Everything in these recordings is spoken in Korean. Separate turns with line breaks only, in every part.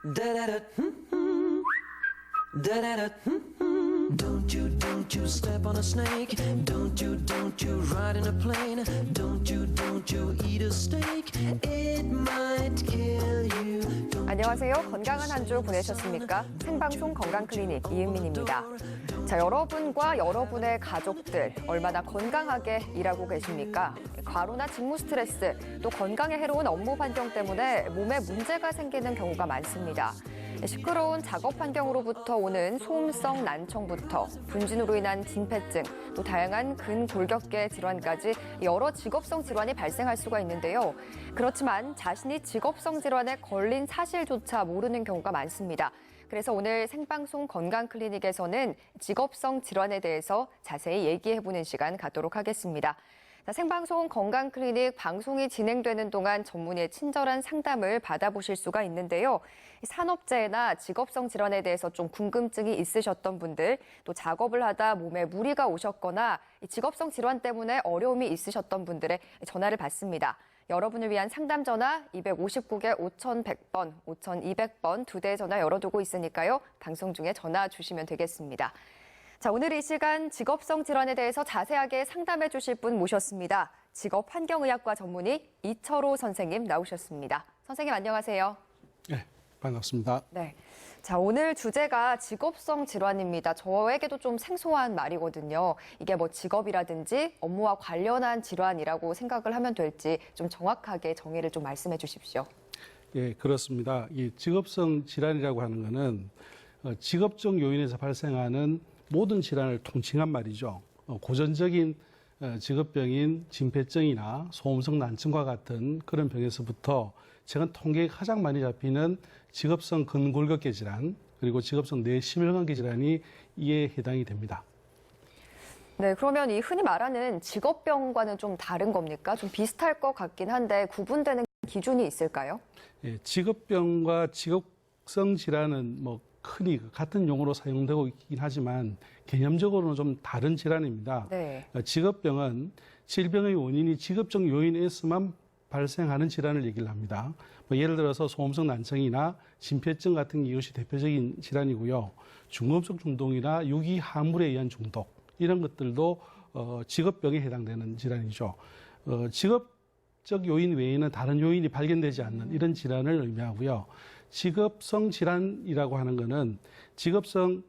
Don't you step on a snake. Don't you ride in a plane. Don't you eat a steak. It might kill you.
안녕하세요. 건강한 한 주 보내셨습니까? 생방송 건강클리닉 이은민입니다. 자, 여러분과 여러분의 가족들 얼마나 건강하게 일하고 계십니까? 과로나 직무 스트레스, 또 건강에 해로운 업무 환경 때문에 몸에 문제가 생기는 경우가 많습니다. 시끄러운 작업 환경으로부터 오는 소음성 난청부터 분진으로 인한 진폐증, 또 다양한 근골격계 질환까지 여러 직업성 질환이 발생할 수가 있는데요. 그렇지만 자신이 직업성 질환에 걸린 사실조차 모르는 경우가 많습니다. 그래서 오늘 생방송 건강클리닉에서는 직업성 질환에 대해서 자세히 얘기해보는 시간 갖도록 하겠습니다. 생방송 건강클리닉 방송이 진행되는 동안 전문의의 친절한 상담을 받아보실 수가 있는데요. 산업재해나 직업성 질환에 대해서 좀 궁금증이 있으셨던 분들, 또 작업을 하다 몸에 무리가 오셨거나 직업성 질환 때문에 어려움이 있으셨던 분들의 전화를 받습니다. 여러분을 위한 상담 전화 259개 5100번, 5200번 두 대의 전화 열어두고 있으니까요. 방송 중에 전화 주시면 되겠습니다. 자, 오늘 이 시간 직업성 질환에 대해서 자세하게 상담해 주실 분 모셨습니다. 직업환경의학과 전문의 이철호 선생님 나오셨습니다. 선생님 안녕하세요.
네, 반갑습니다.
네. 자, 오늘 주제가 직업성 질환입니다. 저에게도 좀 생소한 말이거든요. 이게 뭐 직업이라든지 업무와 관련한 질환이라고 생각을 하면 될지 좀 정확하게 정의를 좀 말씀해 주십시오.
예, 그렇습니다. 이 직업성 질환이라고 하는 것은 직업적 요인에서 발생하는 모든 질환을 통칭한 말이죠. 고전적인 직업병인 진폐증이나 소음성 난청과 같은 그런 병에서부터 최근 통계에 가장 많이 잡히는 직업성 근골격계 질환, 그리고 직업성 뇌심혈관계 질환이 이에 해당이 됩니다.
네, 그러면 이 흔히 말하는 직업병과는 좀 다른 겁니까? 좀 비슷할 것 같긴 한데 구분되는 기준이 있을까요?
예, 직업병과 직업성 질환은 흔히 같은 용어로 사용되고 있긴 하지만 개념적으로는 좀 다른 질환입니다.
네.
직업병은 질병의 원인이 직업적 요인에서만 발생하는 질환을 얘기를 합니다. 예를 들어서 소음성 난청이나 진폐증 같은 이것이 대표적인 질환이고요. 중금속 중독이나 유기 화물에 의한 중독 이런 것들도 직업병에 해당되는 질환이죠. 직업적 요인 외에는 다른 요인이 발견되지 않는 이런 질환을 의미하고요. 직업성 질환이라고 하는 것은 직업성의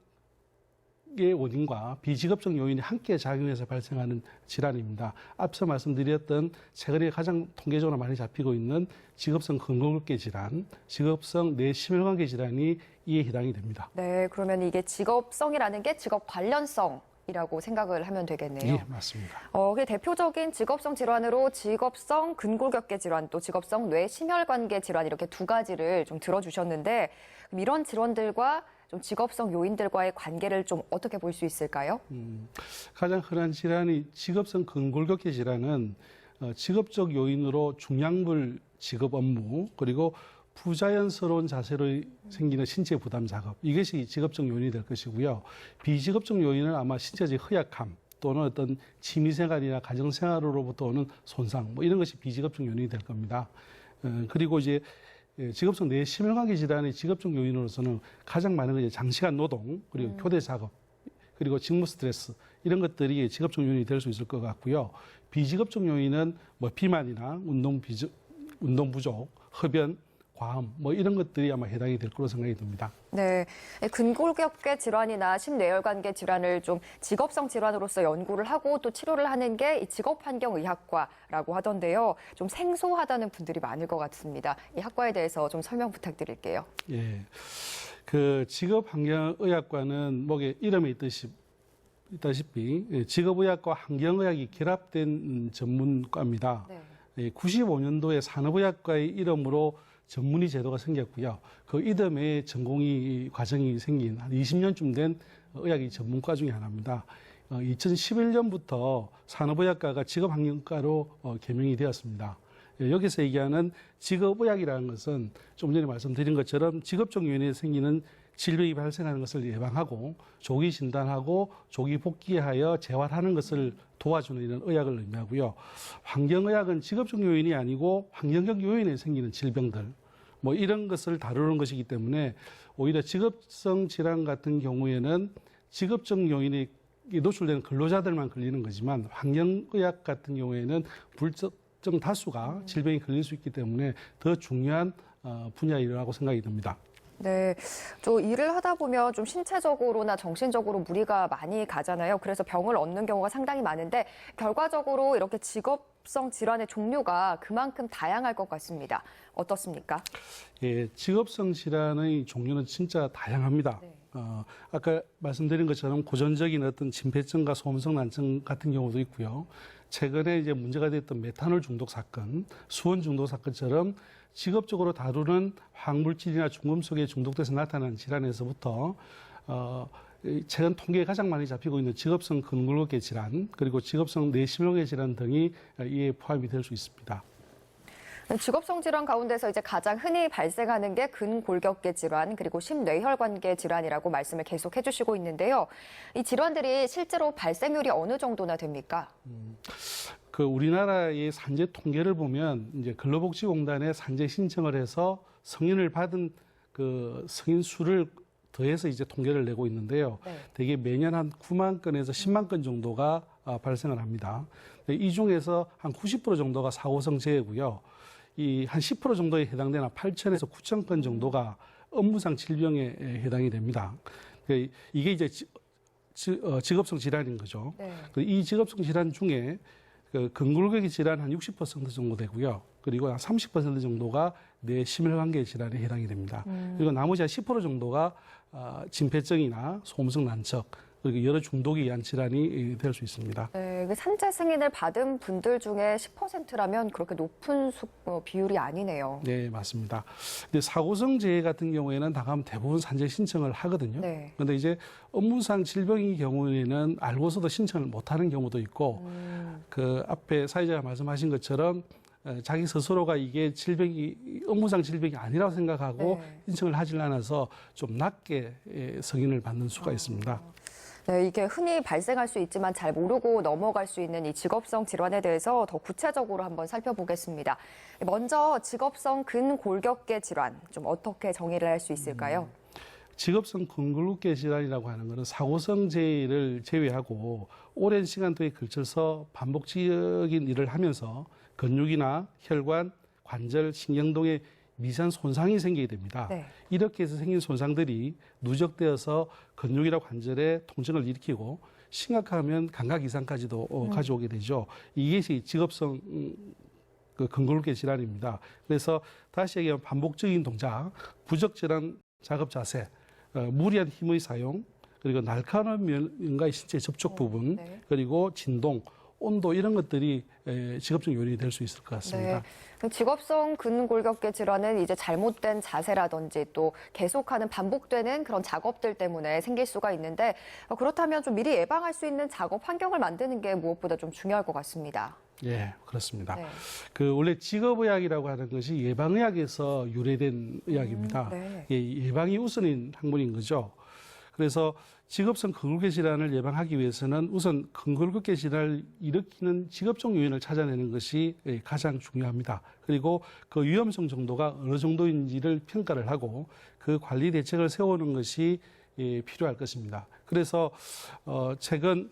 원인과 비직업적 요인이 함께 작용해서 발생하는 질환입니다. 앞서 말씀드렸던 최근에 가장 통계적으로 많이 잡히고 있는 직업성 근골격계 질환, 직업성 뇌심혈관계 질환이 이에 해당이 됩니다.
네, 그러면 이게 직업성이라는 게 직업 관련성 이라고 생각을 하면 되겠네요.
예, 맞습니다.
대표적인 직업성 질환으로 직업성 근골격계 질환, 또 직업성 뇌심혈관계 질환 이렇게 두 가지를 좀 들어주셨는데 그럼 이런 질환들과 좀 직업성 요인들과의 관계를 좀 어떻게 볼 수 있을까요?
가장 흔한 질환이 직업성 근골격계 질환은 직업적 요인으로 중량물 직업 업무 그리고 부자연스러운 자세로 생기는 신체 부담 작업, 이것이 직업적 요인이 될 것이고요. 비직업적 요인은 아마 신체적 허약함 또는 어떤 취미생활이나 가정생활로부터 오는 손상, 이런 것이 비직업적 요인이 될 겁니다. 그리고 이제 직업성 뇌심혈관계 질환의 직업적 요인으로서는 가장 많은 게 장시간 노동, 그리고 교대 작업, 그리고 직무 스트레스 이런 것들이 직업적 요인이 될 수 있을 것 같고요. 비직업적 요인은 비만이나 운동 부족, 흡연, 과음 이런 것들이 아마 해당이 될 거로 생각이 듭니다.
네, 근골격계 질환이나 심뇌혈관계 질환을 좀 직업성 질환으로서 연구를 하고 또 치료를 하는 게 이 직업환경의학과라고 하던데요. 좀 생소하다는 분들이 많을 것 같습니다. 이 학과에 대해서 좀 설명 부탁드릴게요.
예, 그 직업환경의학과는 이름에 있다시피 직업의학과 환경의학이 결합된 전문과입니다. 네. 95년도에 산업의학과의 이름으로 전문의 제도가 생겼고요. 그 이듬해 전공의 과정이 생긴 한 20년쯤 된 의학의 전문과 중에 하나입니다. 2011년부터 산업의학과가 직업환경과로 개명이 되었습니다. 여기서 얘기하는 직업의학이라는 것은 좀 전에 말씀드린 것처럼 직업적 요인에 생기는 질병이 발생하는 것을 예방하고 조기 진단하고 조기 복귀하여 재활하는 것을 도와주는 이런 의학을 의미하고요. 환경의학은 직업적 요인이 아니고 환경적 요인에 생기는 질병들, 뭐 이런 것을 다루는 것이기 때문에 오히려 직업성 질환 같은 경우에는 직업적 요인이 노출되는 근로자들만 걸리는 거지만 환경의학 같은 경우에는 불특정 다수가 질병이 걸릴 수 있기 때문에 더 중요한 분야이라고 생각이 듭니다.
네, 저 일을 하다 보면 좀 신체적으로나 정신적으로 무리가 많이 가잖아요. 그래서 병을 얻는 경우가 상당히 많은데 결과적으로 이렇게 직업성 질환의 종류가 그만큼 다양할 것 같습니다. 어떻습니까?
예, 직업성 질환의 종류는 진짜 다양합니다.
네.
아까 말씀드린 것처럼 고전적인 어떤 진폐증과 소음성 난청 같은 경우도 있고요. 최근에 이제 문제가 됐던 메탄올 중독 사건, 수원 중독 사건처럼 직업적으로 다루는 화학물질이나 중금속에 중독돼서 나타나는 질환에서부터 최근 통계에 가장 많이 잡히고 있는 직업성 근골격계 질환, 그리고 직업성 뇌실명계 질환 등이 이에 포함이 될 수 있습니다.
직업성 질환 가운데서 이제 가장 흔히 발생하는 게 근골격계 질환 그리고 심뇌혈관계 질환이라고 말씀을 계속 해주시고 있는데요. 이 질환들이 실제로 발생률이 어느 정도나 됩니까?
그 우리나라의 산재 통계를 보면 이제 근로복지공단에 산재 신청을 해서 승인을 받은 그 승인 수를 더해서 이제 통계를 내고 있는데요.
네.
대개 매년 한 9만 건에서 10만 건 정도가 발생을 합니다. 이 중에서 한 90% 정도가 사고성 재해고요. 이 한 10% 정도에 해당되는 8천에서 9천 건 정도가 업무상 질병에 해당이 됩니다. 이게 이제 직업성 질환인 거죠.
네.
이 직업성 질환 중에 그 근골격계 질환 한 60% 정도 되고요. 그리고 한 30% 정도가 뇌심혈관계 질환에 해당이 됩니다. 그리고 나머지 한 10% 정도가 진폐증이나 소음성 난척, 그리고 여러 중독에 의한 질환이 될 수 있습니다.
네, 산재 승인을 받은 분들 중에 10%라면 그렇게 높은 비율이 아니네요.
네, 맞습니다. 근데 사고성 재해 같은 경우에는 다가면 대부분 산재 신청을 하거든요.
네.
그런데 이제 업무상 질병의 경우에는 알고서도 신청을 못하는 경우도 있고, 그 앞에 사회자가 말씀하신 것처럼 자기 스스로가 이게 업무상 질병이 아니라고 생각하고
네.
신청을 하질 않아서 좀 낮게 승인을 받는 수가 있습니다.
네, 이게 흔히 발생할 수 있지만 잘 모르고 넘어갈 수 있는 이 직업성 질환에 대해서 더 구체적으로 한번 살펴보겠습니다. 먼저 직업성 근골격계 질환 좀 어떻게 정의를 할 수 있을까요?
직업성 근골격계 질환이라고 하는 것은 사고성 재해를 제외하고 오랜 시간 동에 걸쳐서 반복적인 일을 하면서 근육이나 혈관, 관절, 신경동에 미세한 손상이 생기게 됩니다.
네.
이렇게 해서 생긴 손상들이 누적되어서 근육이나 관절에 통증을 일으키고 심각하면 감각 이상까지도 가져오게 되죠. 이것이 직업성 그 근골격계 질환입니다. 그래서 다시 얘기하면 반복적인 동작, 부적절한 작업 자세, 무리한 힘의 사용, 그리고 날카로운 면과의 신체 접촉 부분,
네.
그리고 진동, 온도 이런 것들이 직업적 요인이 될 수 있을 것 같습니다.
네. 직업성 근골격계 질환은 이제 잘못된 자세라든지 또 계속하는 반복되는 그런 작업들 때문에 생길 수가 있는데 그렇다면 좀 미리 예방할 수 있는 작업 환경을 만드는 게 무엇보다 좀 중요할 것 같습니다.
예, 그렇습니다.
네.
그 원래 직업의학이라고 하는 것이 예방의학에서 유래된 의학입니다.
네.
예방이 우선인 학문인 거죠. 그래서 직업성 근골격계 질환을 예방하기 위해서는 우선 근골격계 질환을 일으키는 직업적 요인을 찾아내는 것이 가장 중요합니다. 그리고 그 위험성 정도가 어느 정도인지를 평가를 하고 그 관리 대책을 세우는 것이 필요할 것입니다. 그래서 최근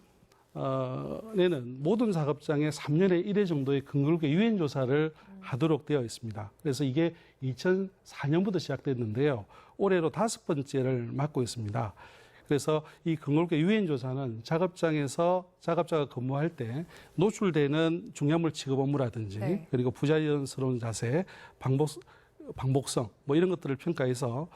내는 모든 작업장에 3년에 1회 정도의 근골격계 유행 조사를 하도록 되어 있습니다. 그래서 이게 2004년부터 시작됐는데요. 올해로 5번째를 맡고 있습니다. 그래서 이 근골격계 유행 조사는 작업장에서 작업자가 근무할 때 노출되는 중약물 취급 업무라든지
네.
그리고 부자연스러운 자세, 방복성 뭐 이런 것들을 평가해서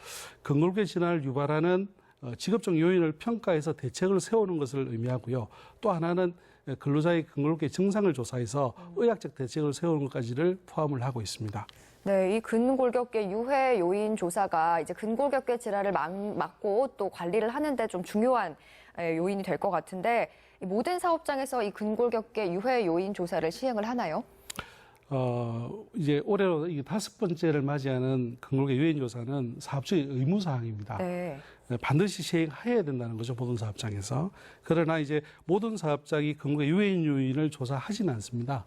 근골격계 질환을 유발하는 직업적 요인을 평가해서 대책을 세우는 것을 의미하고요. 또 하나는 근로자의 근골격계 증상을 조사해서 의학적 대책을 세우는 것까지를 포함을 하고 있습니다.
네, 이 근골격계 유해 요인 조사가 이제 근골격계 질환을 막고 또 관리를 하는데 좀 중요한 요인이 될 것 같은데 이 모든 사업장에서 이 근골격계 유해 요인 조사를 시행을 하나요?
이제 올해로 이게 5번째를 맞이하는 근골격 유해인조사는 사업주의 의무사항입니다.
네.
반드시 시행해야 된다는 거죠, 모든 사업장에서. 그러나 이제 모든 사업장이 근골격 유해인 요인을 조사하지는 않습니다.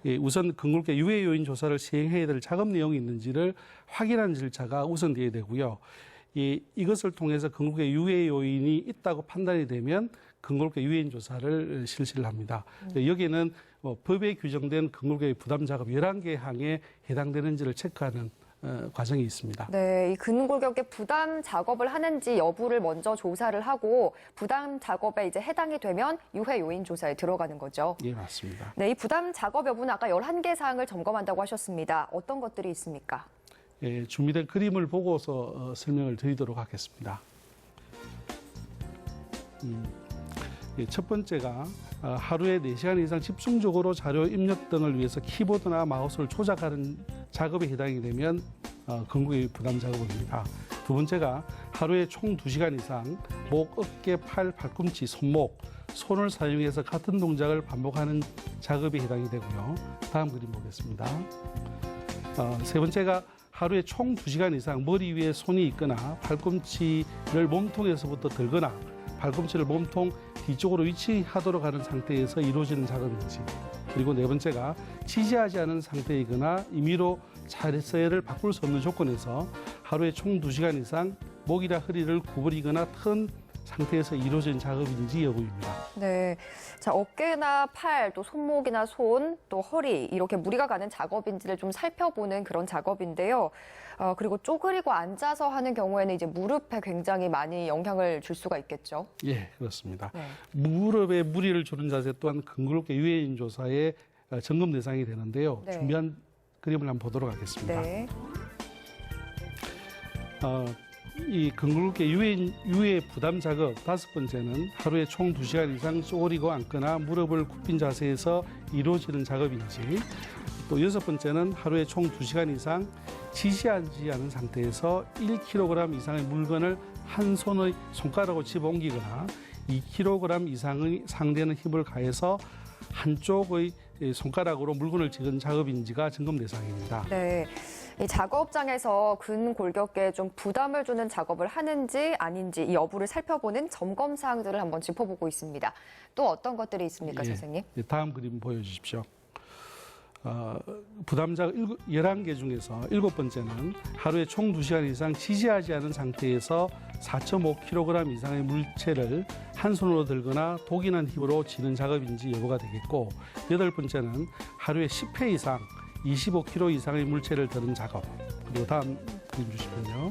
예, 우선 근골격 유해 요인 조사를 시행해야 될 작업 내용이 있는지를 확인하는 절차가 우선돼야 되고요. 이것을 통해서 근골격 유해 요인이 있다고 판단이 되면 근골격 유해인 조사를 실시를 합니다. 여기에는 법에 규정된 근골격 부담 작업 11개 항에 해당되는지를 체크하는 과정이 있습니다.
네, 이 근골격의 부담 작업을 하는지 여부를 먼저 조사를 하고 부담 작업에 이제 해당이 되면 유해 요인 조사에 들어가는 거죠.
예, 맞습니다.
네, 이 부담 작업 여부는 아까 11개 사항을 점검한다고 하셨습니다. 어떤 것들이 있습니까?
예, 준비된 그림을 보고서 설명을 드리도록 하겠습니다. 예, 첫 번째가 하루에 4시간 이상 집중적으로 자료 입력 등을 위해서 키보드나 마우스를 조작하는 작업에 해당이 되면 근골격 부담 작업입니다. 두 번째가 하루에 총 2시간 이상 목, 어깨, 팔, 팔꿈치, 손목, 손을 사용해서 같은 동작을 반복하는 작업에 해당이 되고요. 다음 그림 보겠습니다. 세 번째가 하루에 총 2시간 이상 머리 위에 손이 있거나 팔꿈치를 몸통에서부터 들거나 발꿈치를 몸통 뒤쪽으로 위치하도록 하는 상태에서 이루어지는 작업인지, 그리고 네 번째가 지지하지 않은 상태이거나 임의로 자세를 바꿀 수 없는 조건에서 하루에 총 2시간 이상 목이나 허리를 구부리거나 튼 상태에서 이루어진 작업인지 여부입니다.
네, 자 어깨나 팔, 또 손목이나 손, 또 허리 이렇게 무리가 가는 작업인지를 좀 살펴보는 그런 작업인데요. 그리고 쪼그리고 앉아서 하는 경우에는 이제 무릎에 굉장히 많이 영향을 줄 수가 있겠죠.
예, 그렇습니다.
네.
무릎에 무리를 주는 자세 또한 근골격 유해인 조사의 점검 대상이 되는데요.
네.
준비한 그림을 한번 보도록 하겠습니다.
네.
이 근골격 유해 부담 작업 5번째는 하루에 총 2시간 이상 쪼그리고 앉거나 무릎을 굽힌 자세에서 이루어지는 작업인지, 또 6번째는 하루에 총 2시간 이상 지시하지 않은 상태에서 1kg 이상의 물건을 한 손의 손가락으로 집어옮기거나 2kg 이상의 상대는 힘을 가해서 한쪽의 손가락으로 물건을 짚은 작업인지가 점검 대상입니다.
네. 이 작업장에서 근골격에 좀 부담을 주는 작업을 하는지 아닌지 이 여부를 살펴보는 점검 사항들을 한번 짚어보고 있습니다. 또 어떤 것들이 있습니까, 선생님?
다음 그림 보여주십시오. 부담 작업 11개 중에서 7번째는 하루에 총 2시간 이상 지지하지 않은 상태에서 4.5kg 이상의 물체를 한 손으로 들거나 독인한 힘으로 쥐는 작업인지 여부가 되겠고, 8번째는 하루에 10회 이상 25kg 이상의 물체를 드는 작업. 그리고 다음 그림 주시면요.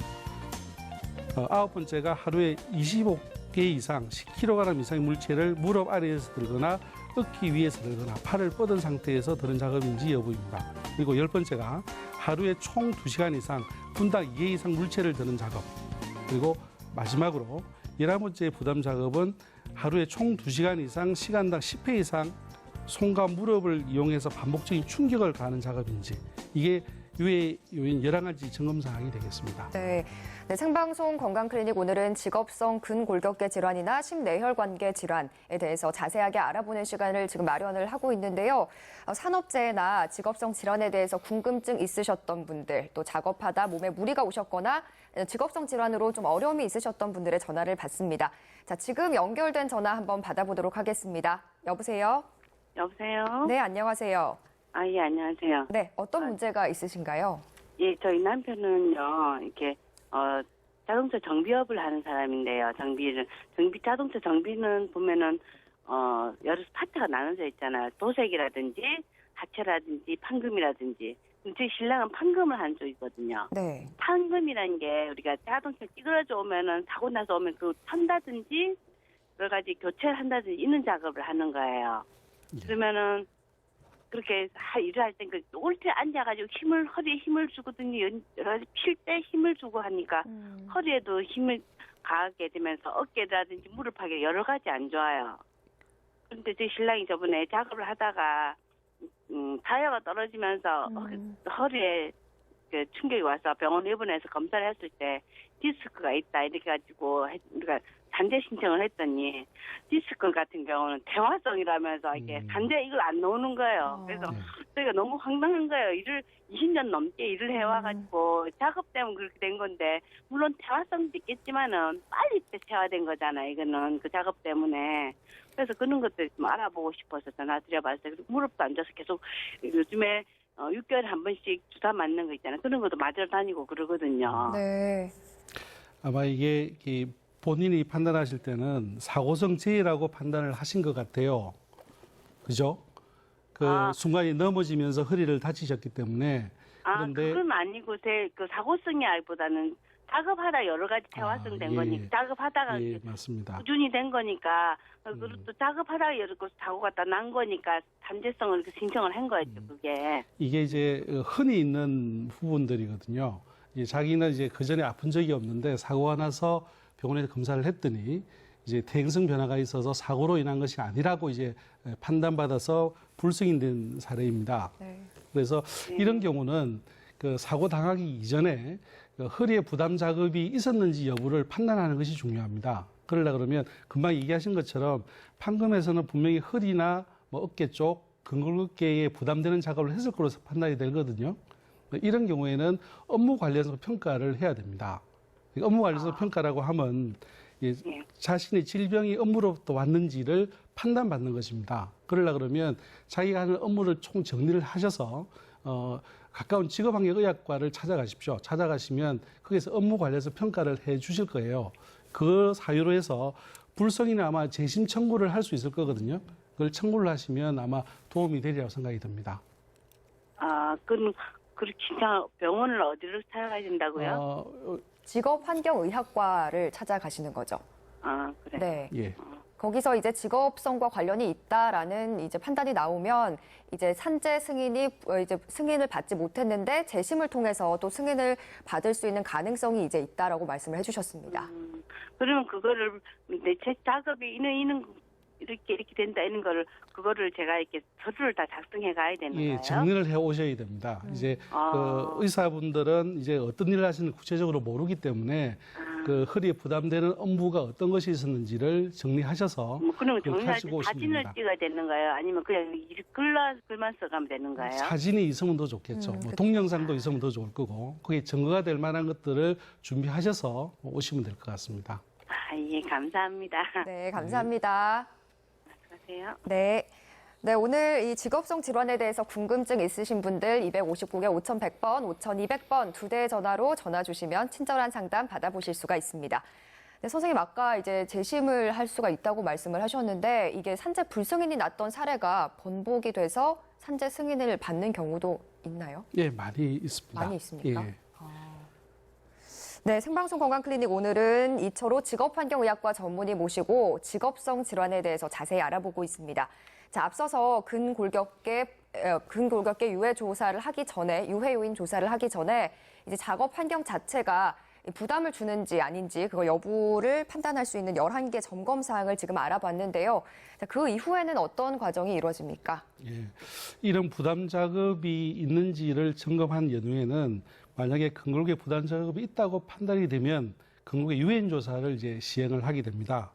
9번째가 하루에 25개 이상 10kg 이상의 물체를 무릎 아래에서 들거나 어깨 위에서 들거나 팔을 뻗은 상태에서 드는 작업인지 여부입니다. 그리고 10번째가 하루에 총 2시간 이상 분당 2개 이상 물체를 드는 작업. 그리고 마지막으로 11번째 부담 작업은 하루에 총 2시간 이상 시간당 10회 이상 손과 무릎을 이용해서 반복적인 충격을 가하는 작업인지, 이게 유해 요인 11가지 점검 사항이 되겠습니다.
네. 네, 생방송 건강클리닉 오늘은 직업성 근골격계 질환이나 심뇌혈관계 질환에 대해서 자세하게 알아보는 시간을 지금 마련을 하고 있는데요. 산업재해나 직업성 질환에 대해서 궁금증 있으셨던 분들, 또 작업하다 몸에 무리가 오셨거나 직업성 질환으로 좀 어려움이 있으셨던 분들의 전화를 받습니다. 자, 지금 연결된 전화 한번 받아보도록 하겠습니다. 여보세요?
여보세요?
네, 안녕하세요.
예, 안녕하세요.
네, 어떤 문제가 있으신가요?
예, 저희 남편은요, 이렇게, 자동차 정비업을 하는 사람인데요. 자동차 정비는 보면은, 여러 파트가 나눠져 있잖아요. 도색이라든지, 하체라든지, 판금이라든지. 저희 신랑은 판금을 하는 쪽이거든요.
네.
판금이라는 게 우리가 자동차 찌그러져 오면은, 사고 나서 오면 그 선다든지, 여러 가지 교체를 한다든지, 이런 작업을 하는 거예요. 그러면은, 그렇게 일을 할 땐 올테 앉아가지고 허리에 힘을 주거든요. 여러 가지 필 때 힘을 주고 하니까 허리에도 힘을 가하게 되면서 어깨라든지 무릎하게 여러 가지 안 좋아요. 그런데 제 신랑이 저번에 작업을 하다가 타이어가 떨어지면서 허리에 그 충격이 와서 병원 입원해서 검사를 했을 때 디스크가 있다 이렇게 가지고 우리가 산재 신청을 했더니 디스크 같은 경우는 대화성이라면서 이게 산재 이걸 안 넣는 거예요. 그래서 저희가 너무 황당한 거예요. 일을 20년 넘게 일을 해와가지고 작업 때문에 그렇게 된 건데 물론 대화성도 있겠지만은 빨리 퇴화된 거잖아요. 이거는 그 작업 때문에. 그래서 그런 것들 좀 알아보고 싶어서 전화드려봤어요. 그리고 무릎도 앉아서 계속 요즘에 6개월에 한 번씩 주사 맞는 거 있잖아요. 그런 것도 맞으러 다니고 그러거든요.
네.
아마 이게 본인이 판단하실 때는 사고성 재해라고 판단을 하신 것 같아요. 그죠? 순간에 넘어지면서 허리를 다치셨기 때문에. 그런데
그건 아니고 그 사고성이 아니보다는 작업하다 여러 가지 퇴화성 된 거니까 작업하다가
맞습니다.
꾸준히 된 거니까 그리고 또 작업하다가 여러 거 사고가 다 난 거니까 산재성을 이렇게 신청을 한 거였죠. 그게
이게 이제 흔히 있는 부분들이거든요. 자기는 이제 그 전에 아픈 적이 없는데 사고가 나서 병원에서 검사를 했더니 이제 퇴행성 변화가 있어서 사고로 인한 것이 아니라고 이제 판단받아서 불승인된 사례입니다.
네.
그래서 이런 경우는 그 사고 당하기 이전에 그 허리에 부담 작업이 있었는지 여부를 판단하는 것이 중요합니다. 그러려 그러면 금방 얘기하신 것처럼 판검에서는 분명히 허리나 뭐 어깨 쪽 근골격계에 부담되는 작업을 했을 것으로 판단이 되거든요. 이런 경우에는 업무 관련해서 평가를 해야 됩니다. 업무 관련해서 평가라고 하면 자신의 질병이 업무로부터 왔는지를 판단받는 것입니다. 그러려 그러면 자기가 하는 업무를 총 정리를 하셔서 가까운 직업환경의학과를 찾아가십시오. 찾아가시면 거기서 업무 관련해서 평가를 해 주실 거예요. 그 사유로 해서 불성이나 아마 재심 청구를 할 수 있을 거거든요. 그걸 청구를 하시면 아마 도움이 되리라고 생각이 듭니다.
그럼 그렇게 진짜 병원을 어디로 찾아가야 된다고요?
직업환경의학과를 찾아가시는 거죠.
그래.
네.
예.
거기서 이제 직업성과 관련이 있다라는 이제 판단이 나오면 이제 산재 승인이 이제 승인을 받지 못했는데 재심을 통해서 또 승인을 받을 수 있는 가능성이 이제 있다라고 말씀을 해주셨습니다.
그러면 그거를 제 작업이 이렇게 된다 이런 거를 그거를 제가 이렇게 서류를 다 작성해 가야 되는 거예요?
정리를 해 오셔야 됩니다. 이제 그 의사분들은 이제 어떤 일을 하시는지 구체적으로 모르기 때문에 그 허리에 부담되는 업무가 어떤 것이 있었는지를 정리하셔서
그럼 정리할 때 사진을 찍어야 되는 거예요? 아니면 그냥 글만 써가면 되는 거예요?
사진이 있으면 더 좋겠죠. 뭐 동영상도 있으면 더 좋을 거고 그게 증거가 될 만한 것들을 준비하셔서 오시면 될 것 같습니다.
예, 감사합니다.
네, 감사합니다.
안녕하세요.
네. 네, 오늘 이 직업성 질환에 대해서 궁금증 있으신 분들 259개 5100번, 5200번 두 대의 전화로 전화 주시면 친절한 상담 받아보실 수가 있습니다. 네, 선생님 아까 이제 재심을 할 수가 있다고 말씀을 하셨는데 이게 산재 불승인이 났던 사례가 번복이 돼서 산재 승인을 받는 경우도 있나요?
예, 많이 있습니다.
많이 있습니까?
예.
네, 생방송 건강클리닉 오늘은 이철호 직업환경의학과 전문의 모시고 직업성 질환에 대해서 자세히 알아보고 있습니다. 자, 앞서서 근골격계 유해 조사를 하기 전에 유해 요인 조사를 하기 전에 이제 작업 환경 자체가 부담을 주는지 아닌지 그거 여부를 판단할 수 있는 11개 점검 사항을 지금 알아봤는데요. 자, 그 이후에는 어떤 과정이 이루어집니까?
예. 이런 부담 작업이 있는지를 점검한 연후에는 만약에 근골격 부담 작업이 있다고 판단이 되면 근골격 유해인 조사를 이제 시행을 하게 됩니다.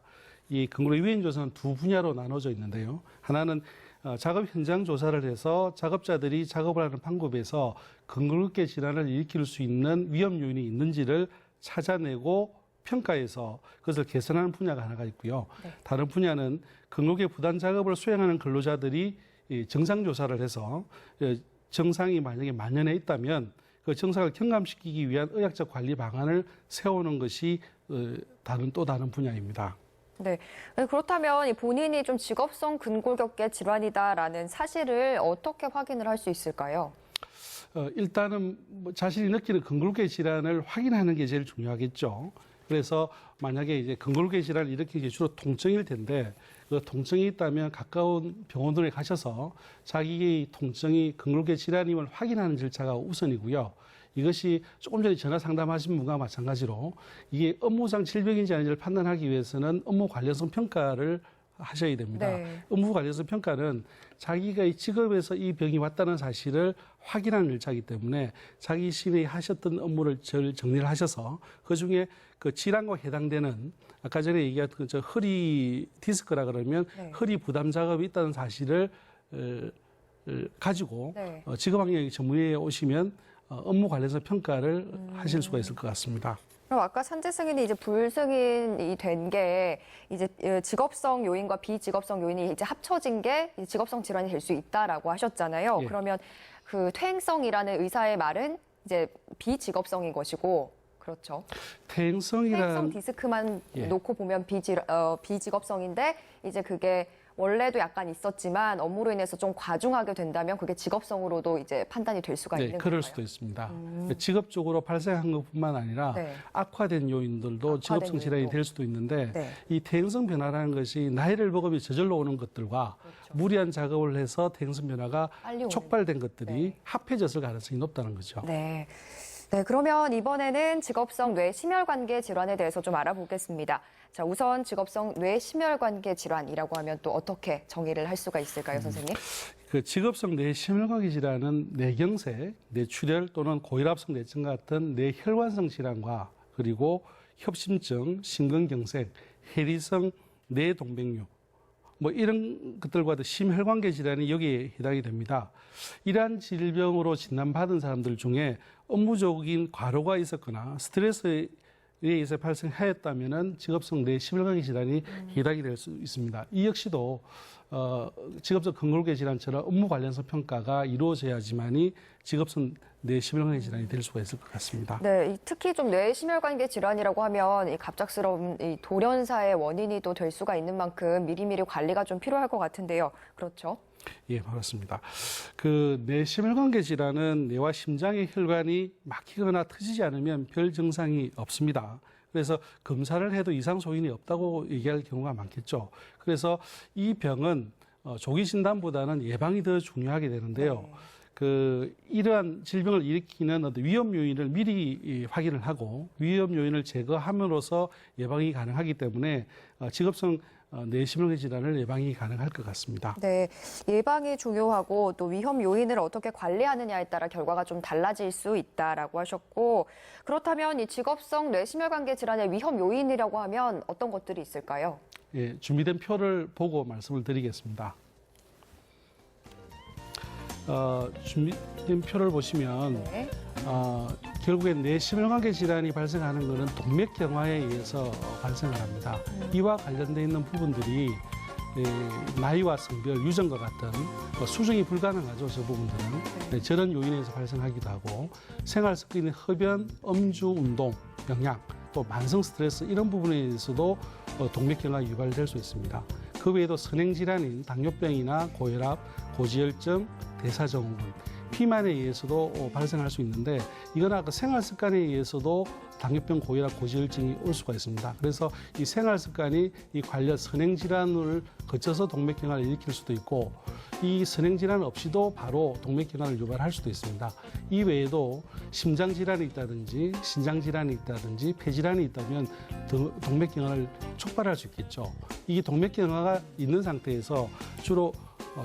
이 근골격 유해인 조사는 두 분야로 나눠져 있는데요. 하나는 작업 현장 조사를 해서 작업자들이 작업을 하는 방법에서 근골격계 질환을 일으킬 수 있는 위험 요인이 있는지를 찾아내고 평가해서 그것을 개선하는 분야가 하나가 있고요.
네.
다른 분야는 근골격 부담 작업을 수행하는 근로자들이 정상 조사를 해서 정상이 만약에 만연해 있다면 그 정상을 경감시키기 위한 의학적 관리 방안을 세우는 것이 또 다른 분야입니다.
네. 그렇다면 본인이 좀 직업성 근골격계 질환이다라는 사실을 어떻게 확인을 할 수 있을까요?
일단은 자신이 느끼는 근골격 질환을 확인하는 게 제일 중요하겠죠. 그래서 만약에 이제 근골격 질환을 일으키는 게 주로 통증일 텐데 그 통증이 있다면 가까운 병원에 가셔서 자기의 통증이 근골격 질환임을 확인하는 절차가 우선이고요. 이것이 조금 전에 전화 상담하신 분과 마찬가지로 이게 업무상 질병인지 아닌지를 판단하기 위해서는 업무 관련성 평가를 하셔야 됩니다.
네.
업무 관련성 평가는 자기가 이 직업에서 이 병이 왔다는 사실을 확인하는 일차이기 때문에 자기 신이 하셨던 업무를 정리를 하셔서 그중에 그 질환과 해당되는 아까 전에 얘기했던 저 허리 디스크라 그러면
네.
허리 부담 작업이 있다는 사실을 가지고
네.
직업학력 전문의에 오시면 업무 관련성 평가를 하실 수가 있을 것 같습니다.
그럼 아까 산재 승인이 이제 불승인이 된 게 이제 직업성 요인과 비직업성 요인이 이제 합쳐진 게 직업성 질환이 될 수 있다라고 하셨잖아요.
예.
그러면 그 퇴행성이라는 의사의 말은 이제 비직업성인 것이고, 그렇죠. 퇴행성
퇴행성이란
디스크만
예.
놓고 보면 비직업성인데 이제 그게 원래도 약간 있었지만 업무로 인해서 좀 과중하게 된다면 그게 직업성으로도 이제 판단이 될 수가 있는
그럴
건가요?
수도 있습니다. 직업적으로 발생한 것뿐만 아니라
네.
악화된 요인들도 직업성 질환이
요인도.
될 수도 있는데
네.
이 퇴행성 변화라는 것이 나이를 먹으면 저절로 오는 것들과 무리한 작업을 해서 퇴행성 변화가
빨리 오는
촉발된 것들이
네.
합해졌을 가능성이 높다는 거죠.
네. 네, 그러면 이번에는 직업성 뇌심혈관계 질환에 대해서 좀 알아보겠습니다. 자, 우선 직업성 뇌심혈관계 질환이라고 하면 또 어떻게 정의를 할 수가 있을까요, 선생님?
그 직업성 뇌심혈관계 질환은 뇌경색, 뇌출혈 또는 고혈압성 뇌증 같은 뇌혈관성 질환과 그리고 협심증, 심근경색, 해리성 뇌동맥류 뭐 이런 것들과도 심혈관계 질환이 여기에 해당이 됩니다. 이러한 질병으로 진단받은 사람들 중에 업무적인 과로가 있었거나 스트레스에 의해서 발생하였다면 직업성 뇌심혈관계 질환이 해당이 될 수 있습니다. 이 역시도 직업성 근골계 질환처럼 업무 관련성 평가가 이루어져야지만이 직업성 뇌심혈관계 질환이 될 수가 있을 것 같습니다.
네, 특히 좀 뇌심혈관계 질환이라고 하면 이 갑작스러운 이 돌연사의 원인이 또 될 수가 있는 만큼 미리미리 관리가 좀 필요할 것 같은데요. 그렇죠?
예, 반갑습니다. 그 뇌심혈관계 질환은 뇌와 심장의 혈관이 막히거나 터지지 않으면 별 증상이 없습니다. 그래서 검사를 해도 이상 소인이 없다고 얘기할 경우가 많겠죠. 그래서 이 병은 조기 진단보다는 예방이 더 중요하게 되는데요.
네.
그 이러한 질병을 일으키는 어떤 위험 요인을 미리 확인을 하고 위험 요인을 제거함으로써 예방이 가능하기 때문에 직업성 뇌심혈관계 질환을 예방이 가능할 것 같습니다.
네, 예방이 중요하고 또 위험 요인을 어떻게 관리하느냐에 따라 결과가 좀 달라질 수 있다라고 하셨고, 그렇다면 이 직업성 뇌심혈관계 질환의 위험 요인이라고 하면 어떤 것들이 있을까요?
예, 준비된 표를 보고 말씀을 드리겠습니다. 준비된 표를 보시면
네.
결국엔 뇌심혈관계 질환이 발생하는 것은 동맥경화에 의해서 발생을 합니다. 이와 관련돼 있는 부분들이 나이와 성별, 유전과 같은 수정이 불가능하죠. 저 부분들은 네, 저런 요인에서 발생하기도 하고 생활 습관인 흡연, 음주, 운동, 영양, 또 만성 스트레스 이런 부분에 의해서도 동맥경화가 유발될 수 있습니다. 그 외에도 선행질환인 당뇨병이나 고혈압, 고지혈증, 대사증후군, 비만에 의해서도 발생할 수 있는데 이건 아까 생활 습관에 의해서도 당뇨병, 고혈압, 고지혈증이 올 수가 있습니다. 그래서 이 생활 습관이 이 관련 선행 질환을 거쳐서 동맥경화를 일으킬 수도 있고 이 선행 질환 없이도 바로 동맥경화를 유발할 수도 있습니다. 이 외에도 심장 질환이 있다든지 신장 질환이 있다든지 폐 질환이 있다면 동맥경화를 촉발할 수 있겠죠. 이 동맥경화가 있는 상태에서 주로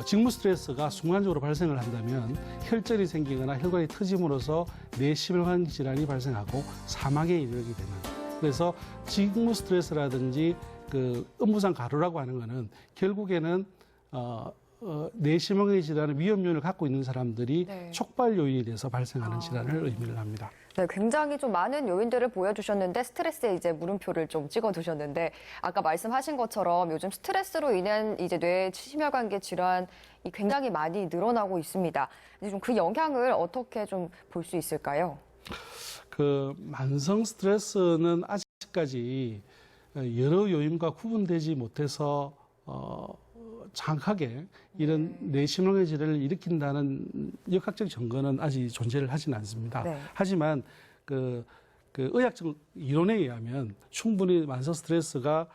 직무 스트레스가 순간적으로 발생을 한다면 혈전이 생기거나 혈관이 터짐으로써 뇌심혈관계 질환이 발생하고 사망에 이르게 되는. 그래서 직무 스트레스라든지 그 업무상 과로라고 하는 거는 결국에는 뇌심혈관계 질환의 위험 요인을 갖고 있는 사람들이
네.
촉발 요인이 돼서 발생하는 질환을 의미를 합니다.
네, 굉장히 좀 많은 요인들을 보여주셨는데 스트레스에 이제 물음표를 좀 찍어두셨는데 아까 말씀하신 것처럼 요즘 스트레스로 인한 이제 뇌심혈관계 질환이 굉장히 많이 늘어나고 있습니다. 이제 좀 그 영향을 어떻게 좀 볼 수 있을까요?
그 만성 스트레스는 아직까지 여러 요인과 구분되지 못해서 정확하게 이런 뇌심혈관계 질환을 일으킨다는 역학적 증거는 아직 존재를 하지는 않습니다.
네.
하지만 그 의학적 이론에 의하면 충분히 만성 스트레스가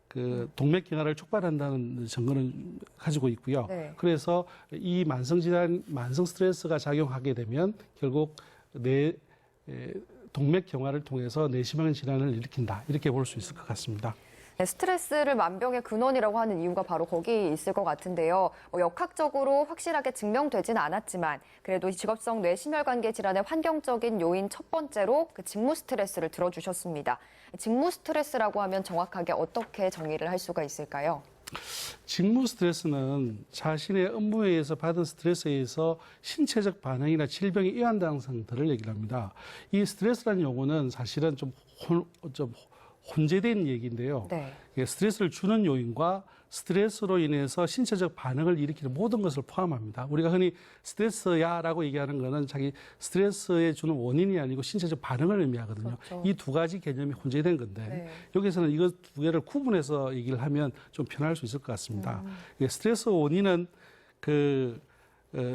그 동맥경화를 촉발한다는 증거는 가지고 있고요.
네.
그래서 이 만성 스트레스가 작용하게 되면 결국 동맥경화를 통해서 뇌심혈관계 질환을 일으킨다 이렇게 볼 수 있을 것 같습니다.
네, 스트레스를 만병의 근원이라고 하는 이유가 바로 거기 있을 것 같은데요. 역학적으로 확실하게 증명되진 않았지만 그래도 이 직업성 뇌심혈관계 질환의 환경적인 요인 첫 번째로 그 직무 스트레스를 들어주셨습니다. 직무 스트레스라고 하면 정확하게 어떻게 정의를 할 수가 있을까요?
직무 스트레스는 자신의 업무에 의해서 받은 스트레스에 의해서 신체적 반응이나 질병이 이완된 상태를 얘기를 합니다. 이 스트레스라는 용어는 사실은 좀 혼재된 얘기인데요.
네.
스트레스를 주는 요인과 스트레스로 인해서 신체적 반응을 일으키는 모든 것을 포함합니다. 우리가 흔히 스트레스야라고 얘기하는 것은 자기 스트레스에 주는 원인이 아니고 신체적 반응을 의미하거든요.
그렇죠.
이 두 가지 개념이 혼재된 건데
네.
여기서는 이거 두 개를 구분해서 얘기를 하면 좀 편할 수 있을 것 같습니다. 스트레스 원인은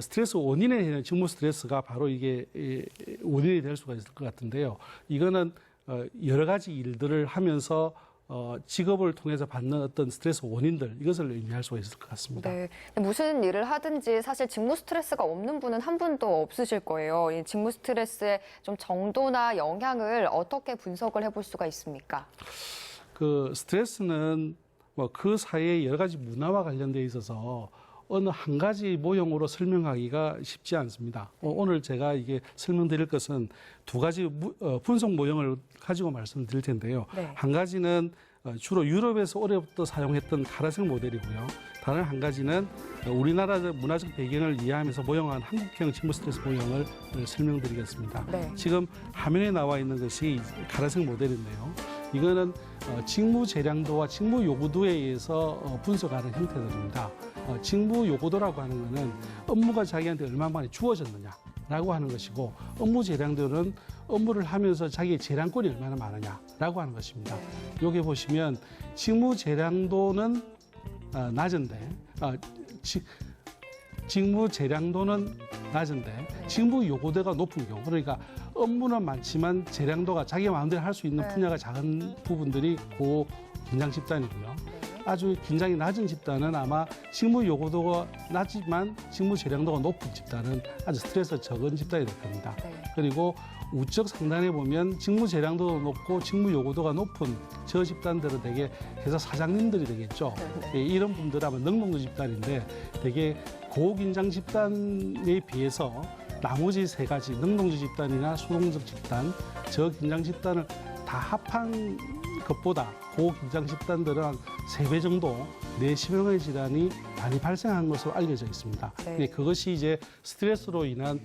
스트레스 원인에 대한 직무 스트레스가 바로 이게 원인이 될 수가 있을 것 같은데요. 이거는 여러 가지 일들을 하면서 직업을 통해서 받는 어떤 스트레스 원인들 이것을 의미할 수가 있을 것 같습니다.
네, 무슨 일을 하든지 사실 직무 스트레스가 없는 분은 한 분도 없으실 거예요. 이 직무 스트레스의 좀 정도나 영향을 어떻게 분석을 해볼 수가 있습니까?
그 스트레스는 뭐 그 사회의 여러 가지 문화와 관련돼 있어서 어느 한 가지 모형으로 설명하기가 쉽지 않습니다. 오늘 제가 이게 설명드릴 것은 두 가지 분석 모형을 가지고 말씀드릴 텐데요.
네.
한 가지는 주로 유럽에서 오래부터 사용했던 가라색 모델이고요. 다른 한 가지는 우리나라 문화적 배경을 이해하면서 모형한 한국형 직무 스트레스 모형을 설명드리겠습니다.
네.
지금 화면에 나와 있는 것이 가라색 모델인데요. 이거는 직무 재량도와 직무 요구도에 의해서 분석하는 형태들입니다. 직무 요구도라고 하는 것은 업무가 자기한테 얼마 만에 주어졌느냐라고 하는 것이고 업무 재량도는 업무를 하면서 자기의 재량권이 얼마나 많으냐라고 하는 것입니다. 여기 보시면 직무 재량도는 낮은데 직무 재량도는 낮은데 직무 요구도가 높은 경우 그러니까 업무는 많지만 재량도가 자기 마음대로 할 수 있는 분야가 작은 부분들이 고긴장 집단이고요. 아주 긴장이 낮은 집단은 아마 직무 요구도가 낮지만 직무 재량도가 높은 집단은 아주 스트레스 적은 집단이 될 겁니다.
네.
그리고 우측 상단에 보면 직무 재량도도 높고 직무 요구도가 높은 저 집단들은 대개 회사 사장님들이 되겠죠. 예, 이런 분들은 아마 능동적 집단인데 되게 고긴장 집단에 비해서 나머지 세 가지 능동적 집단이나 수동적 집단, 저긴장 집단을 다 합한 것보다 고긴장 집단들은 한 3배 정도 뇌심혈관계 질환이 많이 발생하는 것으로 알려져 있습니다.
네.
그것이 이제 스트레스로 인한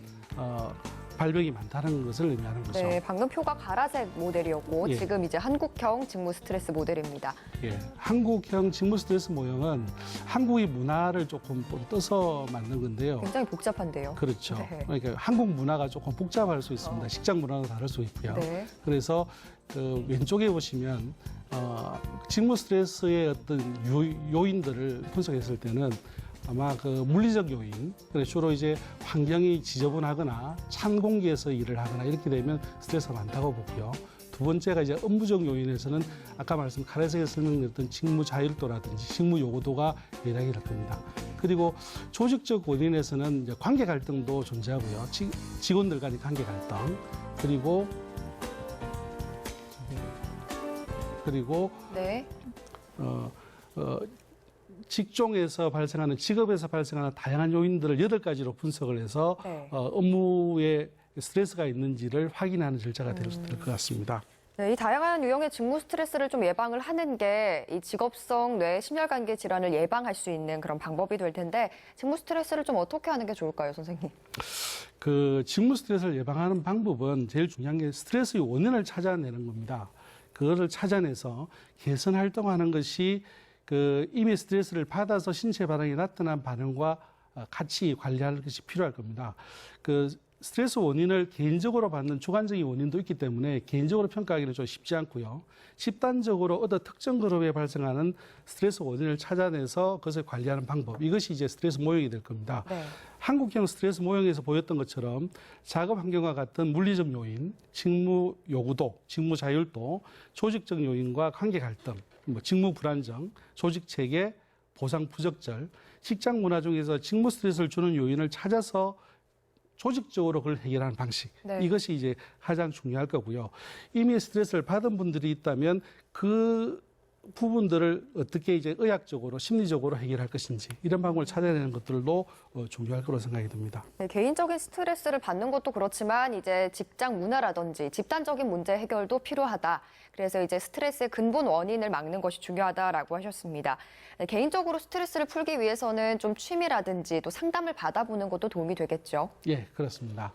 발병이 많다는 것을 의미하는 거죠.
네, 방금 표가 가라색 모델이었고
예.
지금 이제 한국형 직무 스트레스 모델입니다.
예, 한국형 직무 스트레스 모형은 한국의 문화를 조금 떠서 만든 건데요.
굉장히 복잡한데요.
그렇죠.
네.
그러니까 한국 문화가 조금 복잡할 수 있습니다. 직장 문화도 다를 수 있고요.
네.
그래서 그 왼쪽에 보시면 직무 스트레스의 어떤 요인들을 분석했을 때는 아마 그 물리적 요인, 주로 이제 환경이 지저분하거나 찬 공기에서 일을 하거나 이렇게 되면 스트레스가 많다고 보고요. 두 번째가 이제 업무적 요인에서는 아까 말씀 가라색에 설명드렸던 직무 자율도라든지 직무 요구도가 예상이 될 겁니다. 그리고 조직적 원인에서는 이제 관계 갈등도 존재하고요. 직원들 간의 관계 갈등, 그리고
네.
직종에서 발생하는 직업에서 발생하는 다양한 요인들을 8가지로 분석을 해서
네.
업무에 스트레스가 있는지를 확인하는 절차가 될 것 같습니다.
네, 이 다양한 유형의 직무 스트레스를 좀 예방을 하는 게 이 직업성 뇌심혈관계 질환을 예방할 수 있는 그런 방법이 될 텐데 직무 스트레스를 좀 어떻게 하는 게 좋을까요, 선생님?
그 직무 스트레스를 예방하는 방법은 제일 중요한 게 스트레스의 원인을 찾아내는 겁니다. 그거를 찾아내서 개선 활동하는 것이 그 이미 스트레스를 받아서 신체 반응이 나타난 반응과 같이 관리할 것이 필요할 겁니다. 그 스트레스 원인을 개인적으로 받는 주관적인 원인도 있기 때문에 개인적으로 평가하기는 좀 쉽지 않고요. 집단적으로 어떤 특정 그룹에 발생하는 스트레스 원인을 찾아내서 그것을 관리하는 방법, 이것이 이제 스트레스 모형이 될 겁니다.
네.
한국형 스트레스 모형에서 보였던 것처럼 작업 환경과 같은 물리적 요인, 직무 요구도, 직무 자율도, 조직적 요인과 관계 갈등, 직무 불안정, 조직 체계, 보상 부적절, 직장 문화 중에서 직무 스트레스를 주는 요인을 찾아서 조직적으로 그걸 해결하는 방식.
네.
이것이 이제 가장 중요할 거고요. 이미 스트레스를 받은 분들이 있다면 그 부분들을 어떻게 이제 의학적으로 심리적으로 해결할 것인지 이런 방법을 찾아야 되는 것들도 중요할 거로 생각이 듭니다.
네, 개인적인 스트레스를 받는 것도 그렇지만 이제 직장 문화라든지 집단적인 문제 해결도 필요하다. 그래서 이제 스트레스의 근본 원인을 막는 것이 중요하다라고 하셨습니다. 네, 개인적으로 스트레스를 풀기 위해서는 좀 취미라든지 또 상담을 받아보는 것도 도움이 되겠죠.
예, 그렇습니다.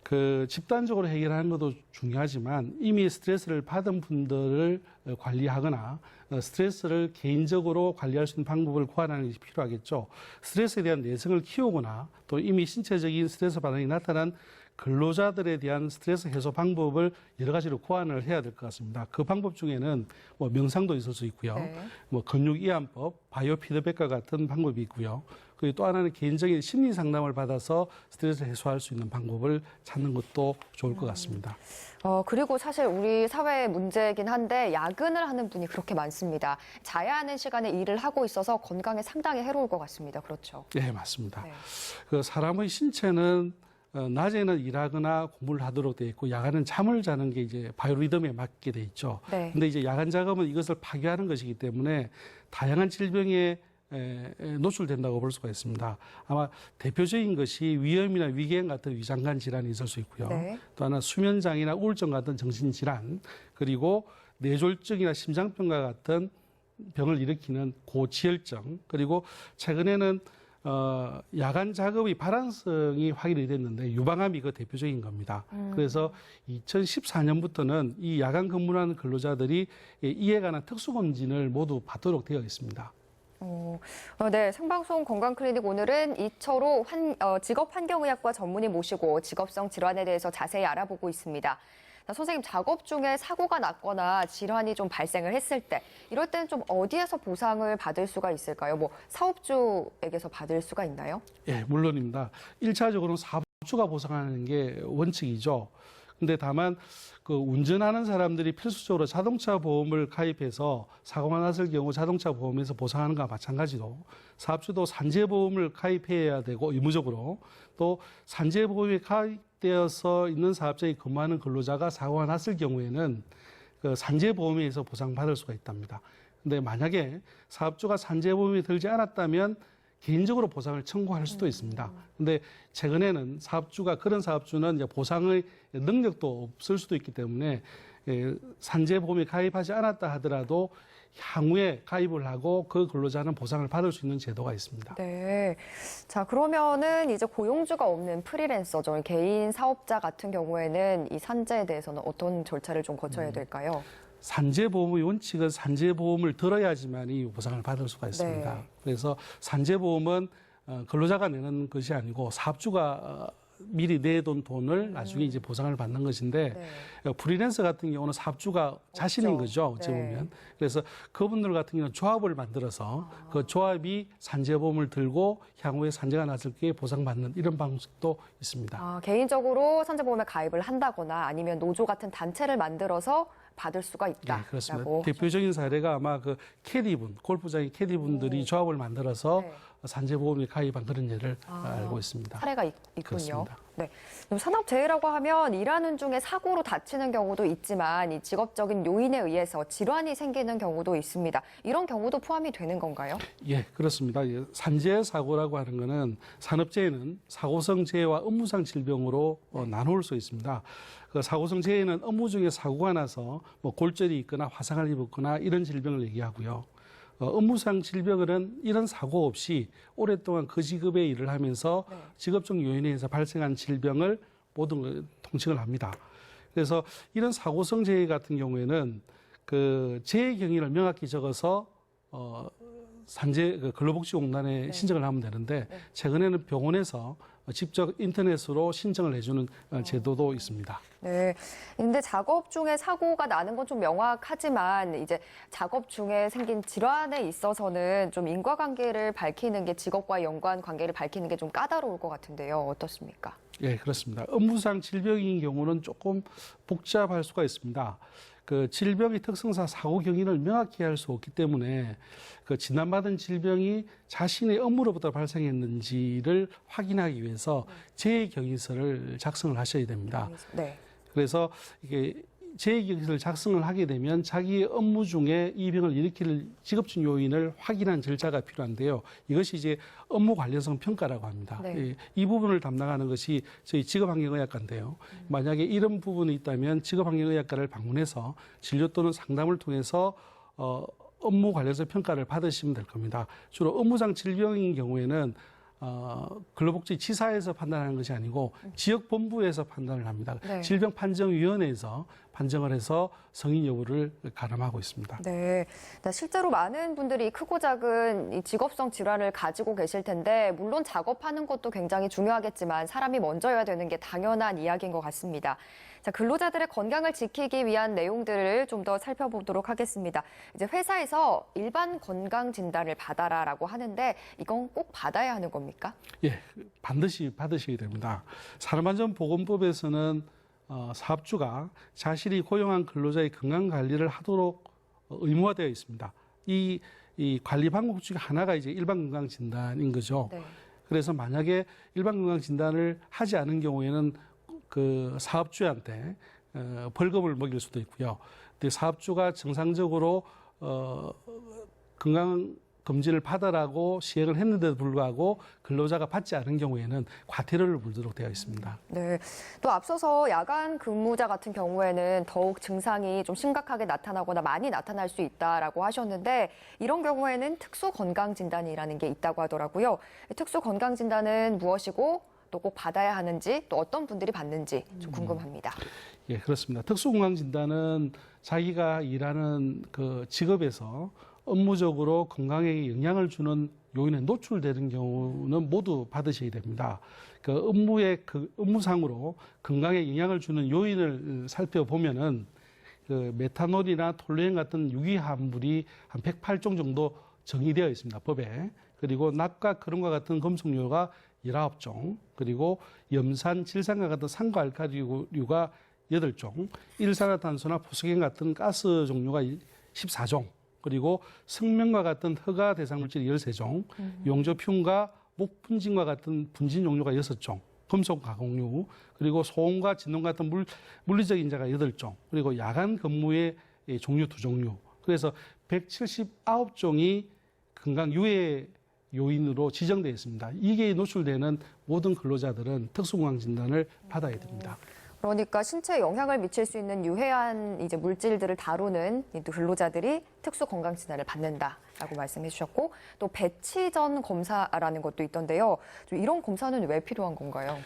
그 집단적으로 해결하는 것도 중요하지만 이미 스트레스를 받은 분들을 관리하거나 스트레스를 개인적으로 관리할 수 있는 방법을 고안하는 것이 필요하겠죠. 스트레스에 대한 내성을 키우거나 또 이미 신체적인 스트레스 반응이 나타난 근로자들에 대한 스트레스 해소 방법을 여러 가지로 고안을 해야 될 것 같습니다. 그 방법 중에는 뭐 명상도 있을 수 있고요.
네.
뭐 근육이완법, 바이오 피드백과 같은 방법이 있고요. 그리고 또 하나는 개인적인 심리 상담을 받아서 스트레스를 해소할 수 있는 방법을 찾는 것도 좋을 것 같습니다.
그리고 사실 우리 사회의 문제이긴 한데 야근을 하는 분이 그렇게 많습니다. 자야 하는 시간에 일을 하고 있어서 건강에 상당히 해로울 것 같습니다. 그렇죠?
네, 맞습니다.
네.
그 사람의 신체는 낮에는 일하거나 공부를 하도록 돼 있고 야간은 잠을 자는 게 이제 바이오리듬에 맞게 돼 있죠.
네.
근데 이제 야간 작업은 이것을 파괴하는 것이기 때문에 다양한 질병에 노출된다고 볼 수가 있습니다. 아마 대표적인 것이 위염이나 위궤양 같은 위장관 질환이 있을 수 있고요.
네.
또 하나 수면장애나 우울증 같은 정신질환, 그리고 뇌졸중이나 심장병과 같은 병을 일으키는 고지혈증, 그리고 최근에는 야간 작업의 발환성이 확인이 됐는데 유방암이 그 대표적인 겁니다. 그래서 2014년부터는 이 야간 근무하는 근로자들이 이에 관한 특수검진을 모두 받도록 되어 있습니다.
네, 생방송 건강클리닉 오늘은 이철호 직업환경의학과 전문의 모시고 직업성 질환에 대해서 자세히 알아보고 있습니다. 선생님, 작업 중에 사고가 났거나 질환이 좀 발생을 했을 때 이럴 때는 좀 어디에서 보상을 받을 수가 있을까요? 뭐 사업주에게서 받을 수가 있나요?
예, 물론입니다. 1차적으로는 사업주가 보상하는 게 원칙이죠. 근데 다만 그 운전하는 사람들이 필수적으로 자동차 보험을 가입해서 사고가 났을 경우 자동차 보험에서 보상하는 것과 마찬가지로 사업주도 산재보험을 가입해야 되고 의무적으로 또 산재보험에 가입되어서 있는 사업장에 근무하는 근로자가 사고가 났을 경우에는 그 산재보험에서 보상받을 수가 있답니다. 근데 만약에 사업주가 산재보험에 들지 않았다면 개인적으로 보상을 청구할 수도 있습니다. 근데 최근에는 그런 사업주는 이제 보상의 능력도 없을 수도 있기 때문에 산재보험에 가입하지 않았다 하더라도 향후에 가입을 하고 그 근로자는 보상을 받을 수 있는 제도가 있습니다.
네. 자, 그러면은 이제 고용주가 없는 프리랜서죠. 개인 사업자 같은 경우에는 이 산재에 대해서는 어떤 절차를 좀 거쳐야 될까요?
산재보험의 원칙은 산재보험을 들어야지만이 보상을 받을 수가 있습니다.
네.
그래서 산재보험은 근로자가 내는 것이 아니고 사업주가 미리 내돈 돈을 나중에 이제 보상을 받는 것인데
네.
프리랜서 같은 경우는 사업주가 자신인 거죠. 어찌
네.
보면. 그래서 그분들 같은 경우는 조합을 만들어서 그 조합이 산재보험을 들고 향후에 산재가 났을 때 보상받는 이런 방식도 있습니다.
개인적으로 산재보험에 가입을 한다거나 아니면 노조 같은 단체를 만들어서 받을 수가 있다.
네, 그렇습니다. 대표적인 사례가 아마 그 캐디분, 골프장의 캐디분들이 조합을 만들어서
네.
산재보험에 가입한 그런 예를 알고 있습니다.
사례가 있군요.
그렇습니다.
네. 산업재해라고 하면 일하는 중에 사고로 다치는 경우도 있지만 이 직업적인 요인에 의해서 질환이 생기는 경우도 있습니다. 이런 경우도 포함이 되는 건가요?
예, 그렇습니다. 산재 사고라고 하는 것은 산업재해는 사고성 재해와 업무상 질병으로 나눌 수 있습니다. 그 사고성 재해는 업무 중에 사고가 나서 뭐 골절이 있거나 화상을 입었거나 이런 질병을 얘기하고요. 업무상 질병은 이런 사고 없이 오랫동안 그 직업에 일을 하면서 직업적 요인에 의해서 발생한 질병을 모두 통칭을 합니다. 그래서 이런 사고성 재해 같은 경우에는 그 재해 경위를 명확히 적어서 근로복지공단에 신청을 하면 되는데 최근에는 병원에서 직접 인터넷으로 신청을 해주는 제도도 있습니다.
네. 근데 작업 중에 사고가 나는 건 좀 명확하지만 이제 작업 중에 생긴 질환에 있어서는 좀 인과관계를 밝히는 게 직업과의 연관 관계를 밝히는 게 좀 까다로울 것 같은데요. 어떻습니까?
예, 그렇습니다. 업무상 질병인 경우는 조금 복잡할 수가 있습니다. 그 질병의 특성상 사고 경위를 명확히 할 수 없기 때문에 그 진단받은 질병이 자신의 업무로부터 발생했는지를 확인하기 위해서 재해 경위서를 작성을 하셔야 됩니다.
네.
그래서 이게 재계획서를 작성을 하게 되면 자기의 업무 중에 이 병을 일으킬 직업적 요인을 확인한 절차가 필요한데요. 이것이 이제 업무 관련성 평가라고 합니다.
네.
이 부분을 담당하는 것이 저희 직업환경의학과인데요. 만약에 이런 부분이 있다면 직업환경의학과를 방문해서 진료 또는 상담을 통해서 업무 관련성 평가를 받으시면 될 겁니다. 주로 업무상 질병인 경우에는 근로복지지사에서 판단하는 것이 아니고 지역본부에서 판단을 합니다.
네.
질병판정위원회에서 판정을 해서 성인 여부를 가름하고 있습니다.
네. 실제로 많은 분들이 크고 작은 이 직업성 질환을 가지고 계실 텐데 물론 작업하는 것도 굉장히 중요하겠지만 사람이 먼저여야 되는 게 당연한 이야기인 것 같습니다. 자, 근로자들의 건강을 지키기 위한 내용들을 좀 더 살펴보도록 하겠습니다. 이제 회사에서 일반 건강 진단을 받아라라고 하는데 이건 꼭 받아야 하는 겁니까?
예, 반드시 받으셔야 됩니다. 산업안전보건법에서는 사업주가 자신이 고용한 근로자의 건강 관리를 하도록 의무화되어 있습니다. 이 관리 방법 중에 하나가 이제 일반 건강 진단인 거죠.
네.
그래서 만약에 일반 건강 진단을 하지 않은 경우에는 그 사업주한테 벌금을 먹일 수도 있고요. 근데 사업주가 정상적으로 건강 검진을 받아라고 시행을 했는데도 불구하고 근로자가 받지 않은 경우에는 과태료를 물도록 되어 있습니다.
네. 또 앞서서 야간 근무자 같은 경우에는 더욱 증상이 좀 심각하게 나타나거나 많이 나타날 수 있다라고 하셨는데 이런 경우에는 특수 건강 진단이라는 게 있다고 하더라고요. 특수 건강 진단은 무엇이고 또 꼭 받아야 하는지 또 어떤 분들이 받는지 좀 궁금합니다.
예, 그렇습니다. 특수 건강 진단은 자기가 일하는 그 직업에서 업무적으로 건강에 영향을 주는 요인에 노출되는 경우는 모두 받으셔야 됩니다. 그 업무상으로 건강에 영향을 주는 요인을 살펴보면은 그 메탄올이나 톨루엔 같은 유기화합물이 한 108종 정도 정의되어 있습니다. 법에. 그리고 납과 크롬과 같은 금속류가 19종, 그리고 염산, 질산과 같은 산과 알칼리류가 8종, 일산화탄소나 포스겐 같은 가스 종류가 14종, 그리고 성면과 같은 허가 대상 물질이 13종, 용조듐과 목분진과 같은 분진 종류가 6종, 금속 가공류, 그리고 소음과 진동 같은 물리적 인자가 8종, 그리고 야간 근무의 종류 2종류. 그래서 179종이 건강 유해 요인으로 지정되어 있습니다. 이게 노출되는 모든 근로자들은 특수건강 진단을 받아야 됩니다.
그러니까 신체에 영향을 미칠 수 있는 유해한 이제 물질들을 다루는 이 근로자들이 특수 건강 진단을 받는다라고 말씀해 주셨고 또 배치 전 검사라는 것도 있던데요. 이런 검사는 왜 필요한 건가요?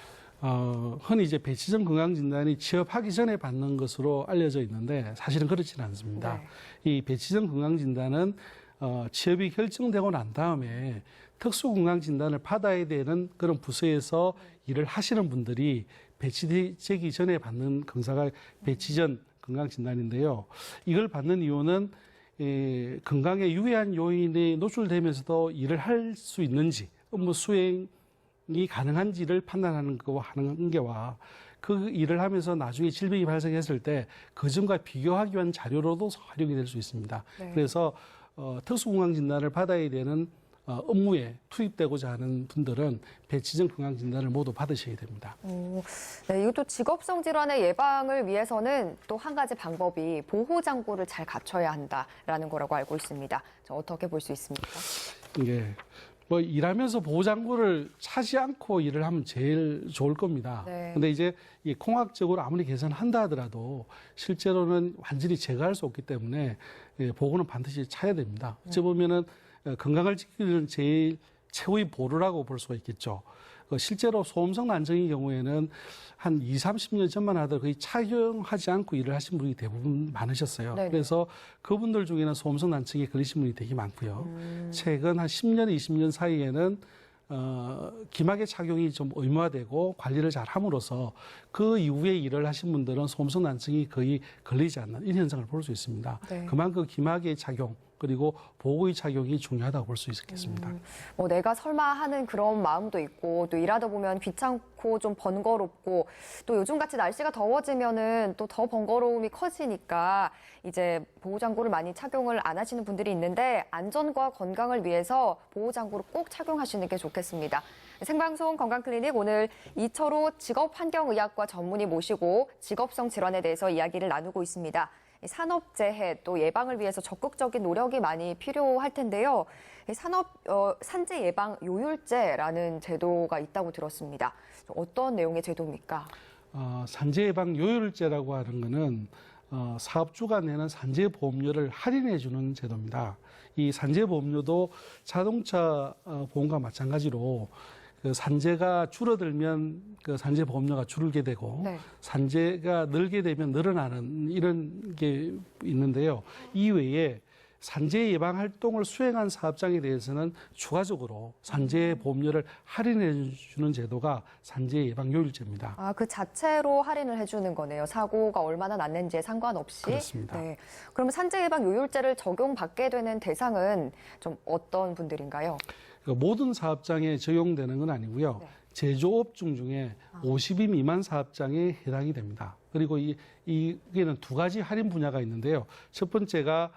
흔히 이제 배치 전 건강 진단이 취업하기 전에 받는 것으로 알려져 있는데 사실은 그렇지는 않습니다. 이 배치 전 건강 진단은 취업이 결정되고 난 다음에 특수 건강 진단을 받아야 되는 그런 부서에서 일을 하시는 분들이 배치되기 전에 받는 검사가 배치 전 건강 진단인데요. 이걸 받는 이유는 건강에 유해한 요인에 노출되면서도 일을 할 수 있는지, 업무 수행이 가능한지를 판단하는 거와 하는 게와 그 일을 하면서 나중에 질병이 발생했을 때 그전과 비교하기 위한 자료로도 활용이 될 수 있습니다.
네.
그래서 특수건강 진단을 받아야 되는 업무에 투입되고자 하는 분들은 배치전 건강 진단을 모두 받으셔야 됩니다.
네, 이것도 직업성 질환의 예방을 위해서는 또 한 가지 방법이 보호 장구를 잘 갖춰야 한다라는 거라고 알고 있습니다. 어떻게 볼 수 있습니까?
이게 일하면서 보호장구를 차지 않고 일을 하면 제일 좋을 겁니다.
네.
근데 이제 이 공학적으로 아무리 개선한다 하더라도 실제로는 완전히 제거할 수 없기 때문에 보호는 반드시 차야 됩니다. 어찌 보면은 건강을 지키는 제일 최후의 보루라고 볼 수가 있겠죠. 실제로 소음성 난청의 경우에는 한 20, 30년 전만 하더라도 거의 착용하지 않고 일을 하신 분이 대부분 많으셨어요.
네네.
그래서 그분들 중에는 소음성 난청에 걸리신 분이 되게 많고요. 최근 한 10년, 20년 사이에는 기막의 착용이 좀 의무화되고 관리를 잘 함으로써 그 이후에 일을 하신 분들은 소음성 난청이 거의 걸리지 않는 이런 현상을 볼 수 있습니다.
네.
그만큼 기막의 착용 그리고 보호의 착용이 중요하다고 볼 수 있겠습니다.
뭐 내가 설마 하는 그런 마음도 있고 또 일하다 보면 귀찮고 좀 번거롭고 또 요즘같이 날씨가 더워지면은 또 더 번거로움이 커지니까 이제 보호장구를 많이 착용을 안 하시는 분들이 있는데 안전과 건강을 위해서 보호장구를 꼭 착용하시는 게 좋겠습니다. 생방송 건강클리닉 오늘 이철호 직업환경의학과 전문의 모시고 직업성 질환에 대해서 이야기를 나누고 있습니다. 산업재해 또 예방을 위해서 적극적인 노력이 많이 필요할 텐데요. 산재 예방 요율제라는 제도가 있다고 들었습니다. 어떤 내용의 제도입니까?
산재 예방 요율제라고 하는 것은 사업주가 내는 산재 보험료를 할인해 주는 제도입니다. 이 산재 보험료도 자동차 보험과 마찬가지로 그 산재가 줄어들면 그 산재 보험료가 줄게 되고
네.
산재가 늘게 되면 늘어나는 이런 게 있는데요. 이외에 산재 예방 활동을 수행한 사업장에 대해서는 추가적으로 산재 보험료를 할인해 주는 제도가 산재 예방 요율제입니다.
아, 그 자체로 할인을 해주는 거네요. 사고가 얼마나 났는지에 상관없이.
그렇습니다.
네. 그러면 산재 예방 요율제를 적용받게 되는 대상은 좀 어떤 분들인가요?
모든 사업장에 적용되는 건 아니고요.
네.
제조업 중에 50인 미만 사업장에 해당이 됩니다. 그리고 이게는 두 가지 할인 분야가 있는데요. 첫 번째가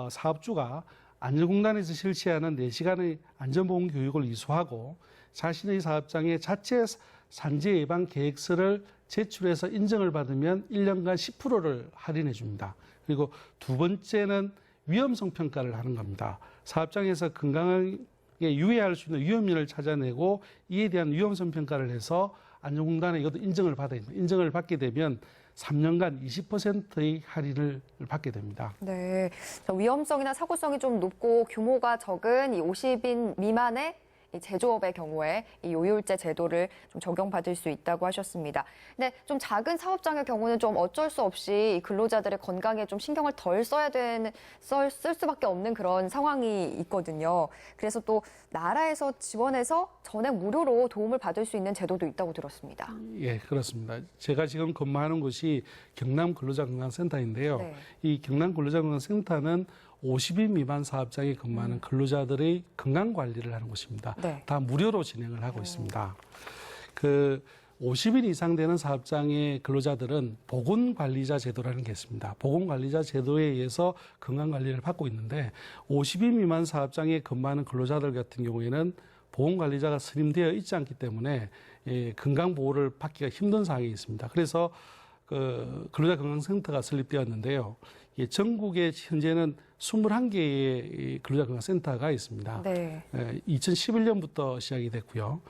사업주가 안전공단에서 실시하는 4시간의 안전보험 교육을 이수하고 자신의 사업장에 자체 산재 예방 계획서를 제출해서 인정을 받으면 1년간 10%를 할인해 줍니다. 그리고 두 번째는 위험성 평가를 하는 겁니다. 사업장에서 건강하게 유의할 수 있는 위험률을 찾아내고 이에 대한 위험성 평가를 해서 안전공단에 이것도 인정을 받아야 됩니다. 인정을 받게 되면 3년간 20%의 할인을 받게 됩니다.
네. 위험성이나 사고성이 좀 높고 규모가 적은 이 50인 미만의 이 제조업의 경우에 이 요율제 제도를 좀 적용받을 수 있다고 하셨습니다. 근데 좀 작은 사업장의 경우는 좀 어쩔 수 없이 근로자들의 건강에 좀 신경을 덜 쓸 수밖에 없는 그런 상황이 있거든요. 그래서 또 나라에서 지원해서 전액 무료로 도움을 받을 수 있는 제도도 있다고 들었습니다.
예, 그렇습니다. 제가 지금 근무하는 곳이 경남 근로자건강센터인데요.
네.
이 경남 근로자건강센터는 50인 미만 사업장에 근무하는 근로자들의 건강 관리를 하는 곳입니다.
네.
다 무료로 진행을 하고 있습니다. 그 50인 이상 되는 사업장의 근로자들은 보건관리자 제도라는 게 있습니다. 보건관리자 제도에 의해서 건강관리를 받고 있는데 50인 미만 사업장에 근무하는 근로자들 같은 경우에는 보건관리자가 선임되어 있지 않기 때문에 건강보호를 받기가 힘든 상황이 있습니다. 그래서 그 근로자건강센터가 설립되었는데요. 전국에 현재는 21개의 근로자건강센터가 있습니다.
네.
2011년부터 시작이 됐고요.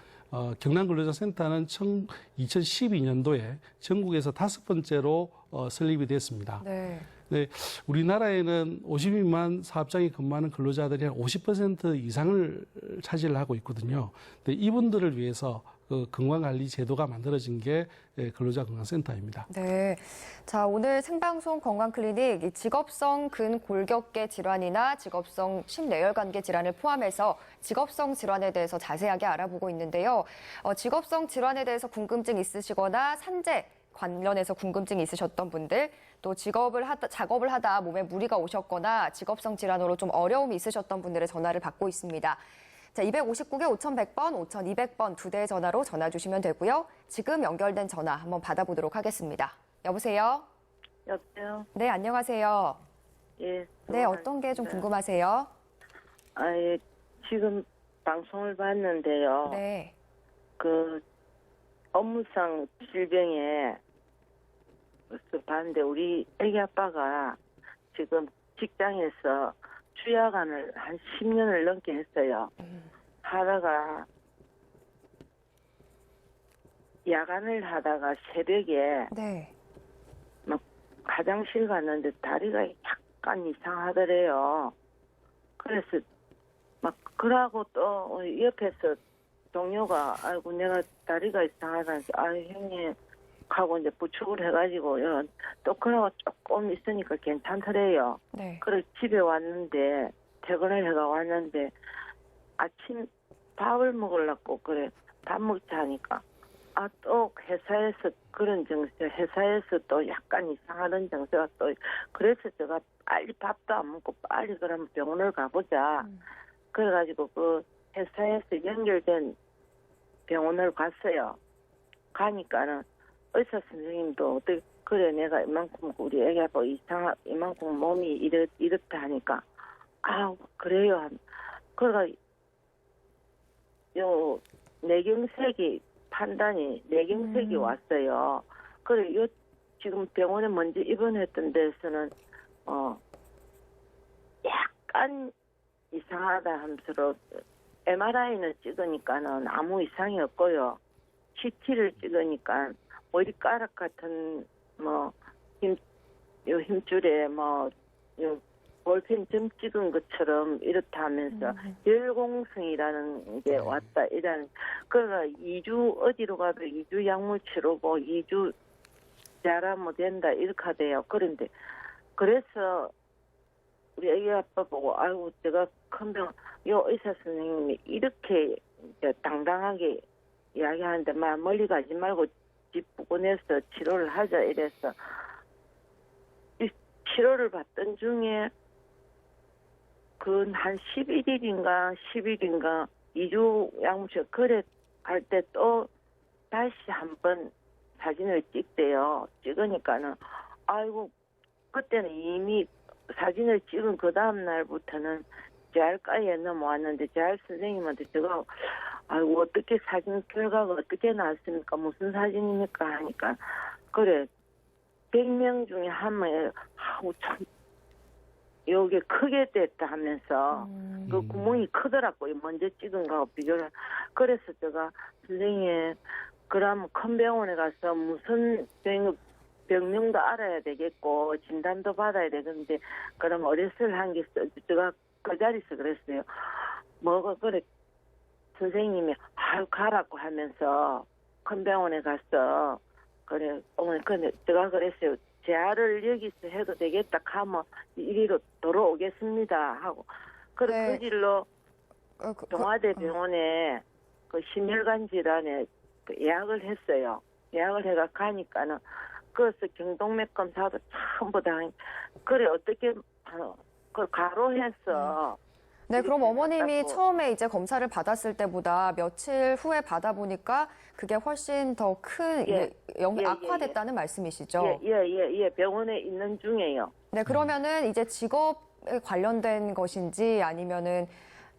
경남 근로자센터는 2012년도에 전국에서 5번째로 설립이 됐습니다.
네.
네, 우리나라에는 50인 미만 사업장에 근무하는 근로자들이 한 50% 이상을 차지를 하고 있거든요. 근데 이분들을 위해서 그 건강관리 제도가 만들어진 게 근로자건강센터입니다.
네. 자, 오늘 생방송 건강클리닉 직업성 근골격계 질환이나 직업성 심뇌혈관계 질환을 포함해서 직업성 질환에 대해서 자세하게 알아보고 있는데요. 직업성 질환에 대해서 궁금증 있으시거나 산재 관련해서 궁금증이 있으셨던 분들, 또 작업을 하다 몸에 무리가 오셨거나 직업성 질환으로 좀 어려움이 있으셨던 분들의 전화를 받고 있습니다. 자, 259개 5100번, 5200번 두 대의 전화로 전화 주시면 되고요. 지금 연결된 전화 한번 받아보도록 하겠습니다. 여보세요?
여보세요?
네, 안녕하세요.
예.
네, 어떤 게 좀 궁금하세요?
예. 지금 방송을 봤는데요.
네.
그 업무상 질병에 봤는데 우리 애기 아빠가 지금 직장에서 주야간을 한 10년을 넘게 했어요. 하다가 야간을 하다가 새벽에
네.
막 화장실 갔는데 다리가 약간 이상하더래요. 그래서 막 그러고 또 옆에서 동료가 아이고 내가 다리가 이상하다면서 아유 형님 하고 이제 부축을 해가지고요. 또 그러고 조금 있으니까 괜찮더래요.
네.
그래 집에 왔는데 퇴근을 해가 왔는데 아침 밥을 먹으려고 그래 밥 먹자 하니까
또 회사에서 그런 정세, 회사에서 또 약간 이상하던 정세가 또, 그래서 제가 빨리 밥도 안 먹고 빨리 그러면 병원을 가보자. 그래가지고 그 회사에서 연결된 병원을 갔어요. 가니까는 의사 선생님도 어떻게, 그래, 내가 이만큼 우리 애기하고 이만큼 몸이 이렇다 하니까, 그래요. 그래가, 뇌경색이, 판단이 뇌경색이 왔어요. 그래, 지금 병원에 먼저 입원했던 데서는, 약간 이상하다 하면서, MRI는 찍으니까는 아무 이상이 없고요. CT를 찍으니까 머리카락 같은 힘줄에 볼펜 점 찍은 것처럼 이렇다 하면서 열공성이라는 게 왔다 이런. 그러니까 2주 어디로 가도 2주 약물 치료고 2주 잘하면 된다 이렇게 하대요. 그런데 그래서 우리 애기 아빠 보고 아이고 제가 큰 병 요 의사 선생님이 이렇게 당당하게 이야기하는데 멀리 가지 말고 집 부근에서 치료를 하자 이래서 이 치료를 받던 중에 그 한 11일인가 2주 약물치료 그래 할 때 또 다시 한번 사진을 찍대요. 찍으니까는 아이고 그때는 이미 사진을 찍은 그 다음 날부터는 재활과에 넘어왔는데 재활 선생님한테 제가 아이고 어떻게 사진 결과가 어떻게 나왔습니까? 무슨 사진입니까? 하니까 그래 100명 중에 한 명이 참 여기 크게 됐다 하면서 그 구멍이 크더라고요. 먼저 찍은 거하고 비교를. 그래서 제가 선생님 그럼 큰 병원에 가서 무슨 병명도 알아야 되겠고 진단도 받아야 되는데 그럼 어렸을 한 게 제가 그 자리에서 그랬어요. 뭐가 그래 선생님이 가라고 하면서 큰 병원에 가서 그래 어머니 근데 제가 그랬어요. 재활을 여기서 해도 되겠다 하면 이리로 돌아오겠습니다 하고 그래 그 길로 동아대 병원에 그 심혈관 질환에 예약을 했어요. 예약을 해가 가니까는 그래서 경동맥 검사도 전부 다 그래 어떻게 그걸 가로해서
네, 그럼 어머님이 처음에 이제 검사를 받았을 때보다 며칠 후에 받아보니까 그게 훨씬 더 큰 악화됐다는 말씀이시죠?
예, 병원에 있는 중이에요.
네, 그러면은 이제 직업에 관련된 것인지 아니면은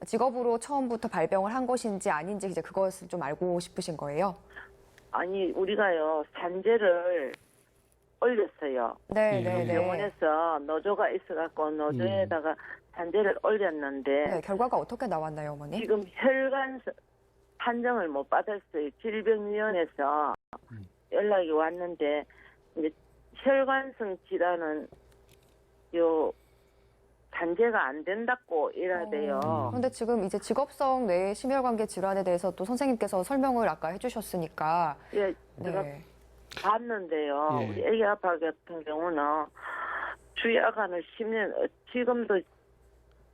직업으로 처음부터 발병을 한 것인지 아닌지 이제 그것을 좀 알고 싶으신 거예요?
아니, 우리가요, 산재를 올렸어요.
네.
병원에서 노조가 있어갖고 노조에다가 산재를 올렸는데
네, 결과가 어떻게 나왔나요, 어머니?
지금 혈관 판정을 못 받았어요. 질병위원회에서 연락이 왔는데 이제 혈관성 질환은 산재가 안 된다고 이러대요.
그런데 지금 이제 직업성 뇌 심혈관계 질환에 대해서 또 선생님께서 설명을 아까 해주셨으니까.
예, 제가 봤는데요. 우리 애기 아빠 같은 경우는 주야간을 10년 지금도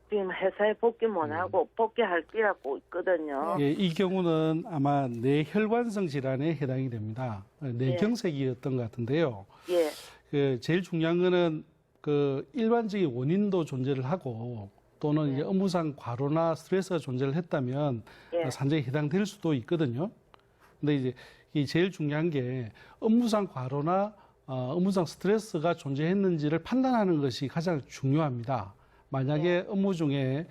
지금 회사에 복귀 못하고 복귀할 끼라고 있거든요.
예, 이 경우는 아마 뇌혈관성 질환에 해당이 됩니다. 뇌경색이었던 것 같은데요.
예.
그 제일 중요한 거는 그 일반적인 원인도 존재를 하고 또는 이제 업무상 과로나 스트레스가 존재를 했다면 산재에 해당될 수도 있거든요. 근데 이제 이 제일 중요한 게 업무상 과로나 업무상 스트레스가 존재했는지를 판단하는 것이 가장 중요합니다. 만약에 업무 중에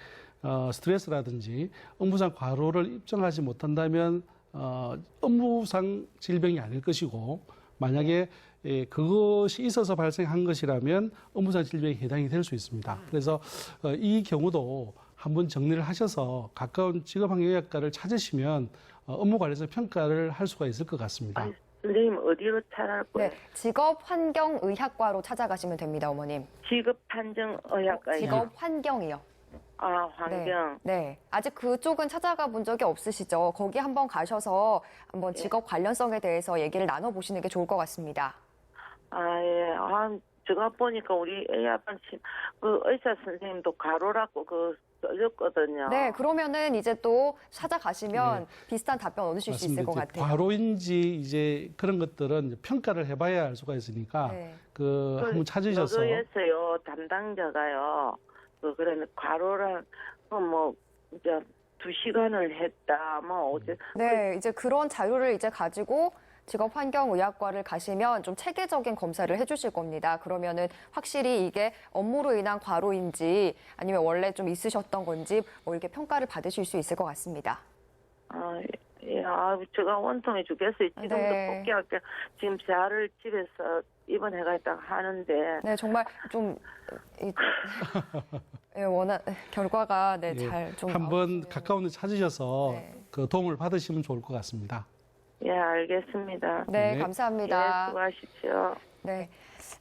스트레스라든지 업무상 과로를 입증하지 못한다면 업무상 질병이 아닐 것이고 만약에 그것이 있어서 발생한 것이라면 업무상 질병에 해당이 될 수 있습니다. 그래서 이 경우도 한번 정리를 하셔서 가까운 직업환경의학과를 찾으시면 업무 관련해서 평가를 할 수가 있을 것 같습니다.
아니, 선생님 어디로 찾아갈 거예요?
네, 직업환경의학과로 찾아가시면 됩니다, 어머님.
직업판정의학과요?
직업환경이요.
아, 환경.
네. 아직 그쪽은 찾아가 본 적이 없으시죠? 거기 한번 가셔서 한번 직업 관련성에 대해서 얘기를 나눠보시는 게 좋을 것 같습니다.
아, 예. 제가 보니까 우리 애 아빠 그 의사 선생님도 과로라고 그 써줬거든요.
네, 그러면은 이제 또 찾아가시면 비슷한 답변 얻으실 수 있을 것
이제
같아요.
과로인지 이제 그런 것들은 이제 평가를 해봐야 알 수가 있으니까
네.
한번 찾으셔서
저도였어요. 담당자가요. 그러면 과로랑 뭐 이제 2시간을 했다. 뭐 어제
네, 이제 그런 자료를 이제 가지고 직업환경의학과를 가시면 좀 체계적인 검사를 해주실 겁니다. 그러면은 확실히 이게 업무로 인한 과로인지 아니면 원래 좀 있으셨던 건지 뭐 이렇게 평가를 받으실 수 있을 것 같습니다.
제가 원통해 죽겠어요. 지금도
네.
복귀할게. 지금 자를 집에서 입원해가지고 하는데.
네, 정말 좀 예, 결과가 네,
예,
잘 좀
한번 가까운 데 찾으셔서
네.
그 도움을 받으시면 좋을 것 같습니다.
예, 알겠습니다.
네,
네.
감사합니다.
예, 수고하십시오.
네.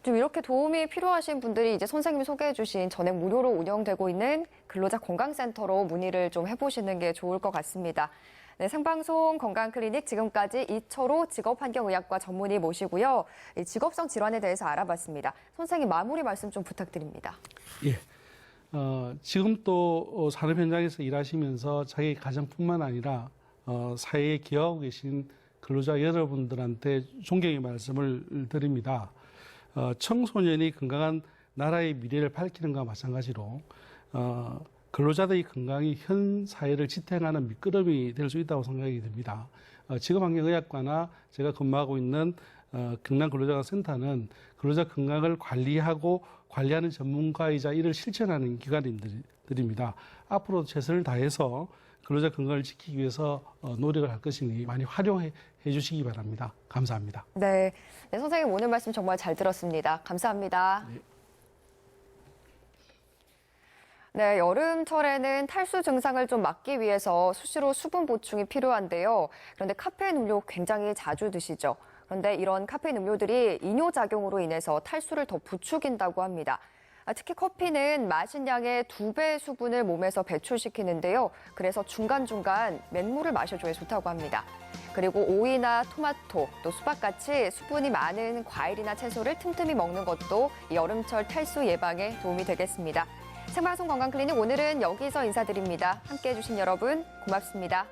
좀 이렇게 도움이 필요하신 분들이 이제 선생님이 소개해 주신 전액 무료로 운영되고 있는 근로자 건강센터로 문의를 좀 해보시는 게 좋을 것 같습니다. 네, 생방송 건강클리닉 지금까지 이철호 직업환경의학과 전문의 모시고요. 이 직업성 질환에 대해서 알아봤습니다. 선생님 마무리 말씀 좀 부탁드립니다.
예. 지금 또 산업 현장에서 일하시면서 자기 가정뿐만 아니라 사회에 기여하고 계신 근로자 여러분들한테 존경의 말씀을 드립니다. 청소년이 건강한 나라의 미래를 밝히는 것과 마찬가지로 근로자들의 건강이 현 사회를 지탱하는 미끄럼이 될 수 있다고 생각이 듭니다. 직업환경의학과나 제가 근무하고 있는 경남근로자센터는 근로자 건강을 관리하고 관리하는 전문가이자 이를 실천하는 기관들입니다. 앞으로도 최선을 다해서 근로자 건강을 지키기 위해서 노력을 할 것이니 많이 활용해 주시기 바랍니다. 감사합니다.
네, 선생님 오늘 말씀 정말 잘 들었습니다. 감사합니다. 네, 여름철에는 탈수 증상을 좀 막기 위해서 수시로 수분 보충이 필요한데요. 그런데 카페인 음료 굉장히 자주 드시죠. 그런데 이런 카페인 음료들이 이뇨작용으로 인해서 탈수를 더 부추긴다고 합니다. 특히 커피는 마신 양의 2배 수분을 몸에서 배출시키는데요. 그래서 중간중간 맹물을 마셔줘야 좋다고 합니다. 그리고 오이나 토마토, 또 수박같이 수분이 많은 과일이나 채소를 틈틈이 먹는 것도 여름철 탈수 예방에 도움이 되겠습니다. 생방송 건강클리닉 오늘은 여기서 인사드립니다. 함께해 주신 여러분 고맙습니다.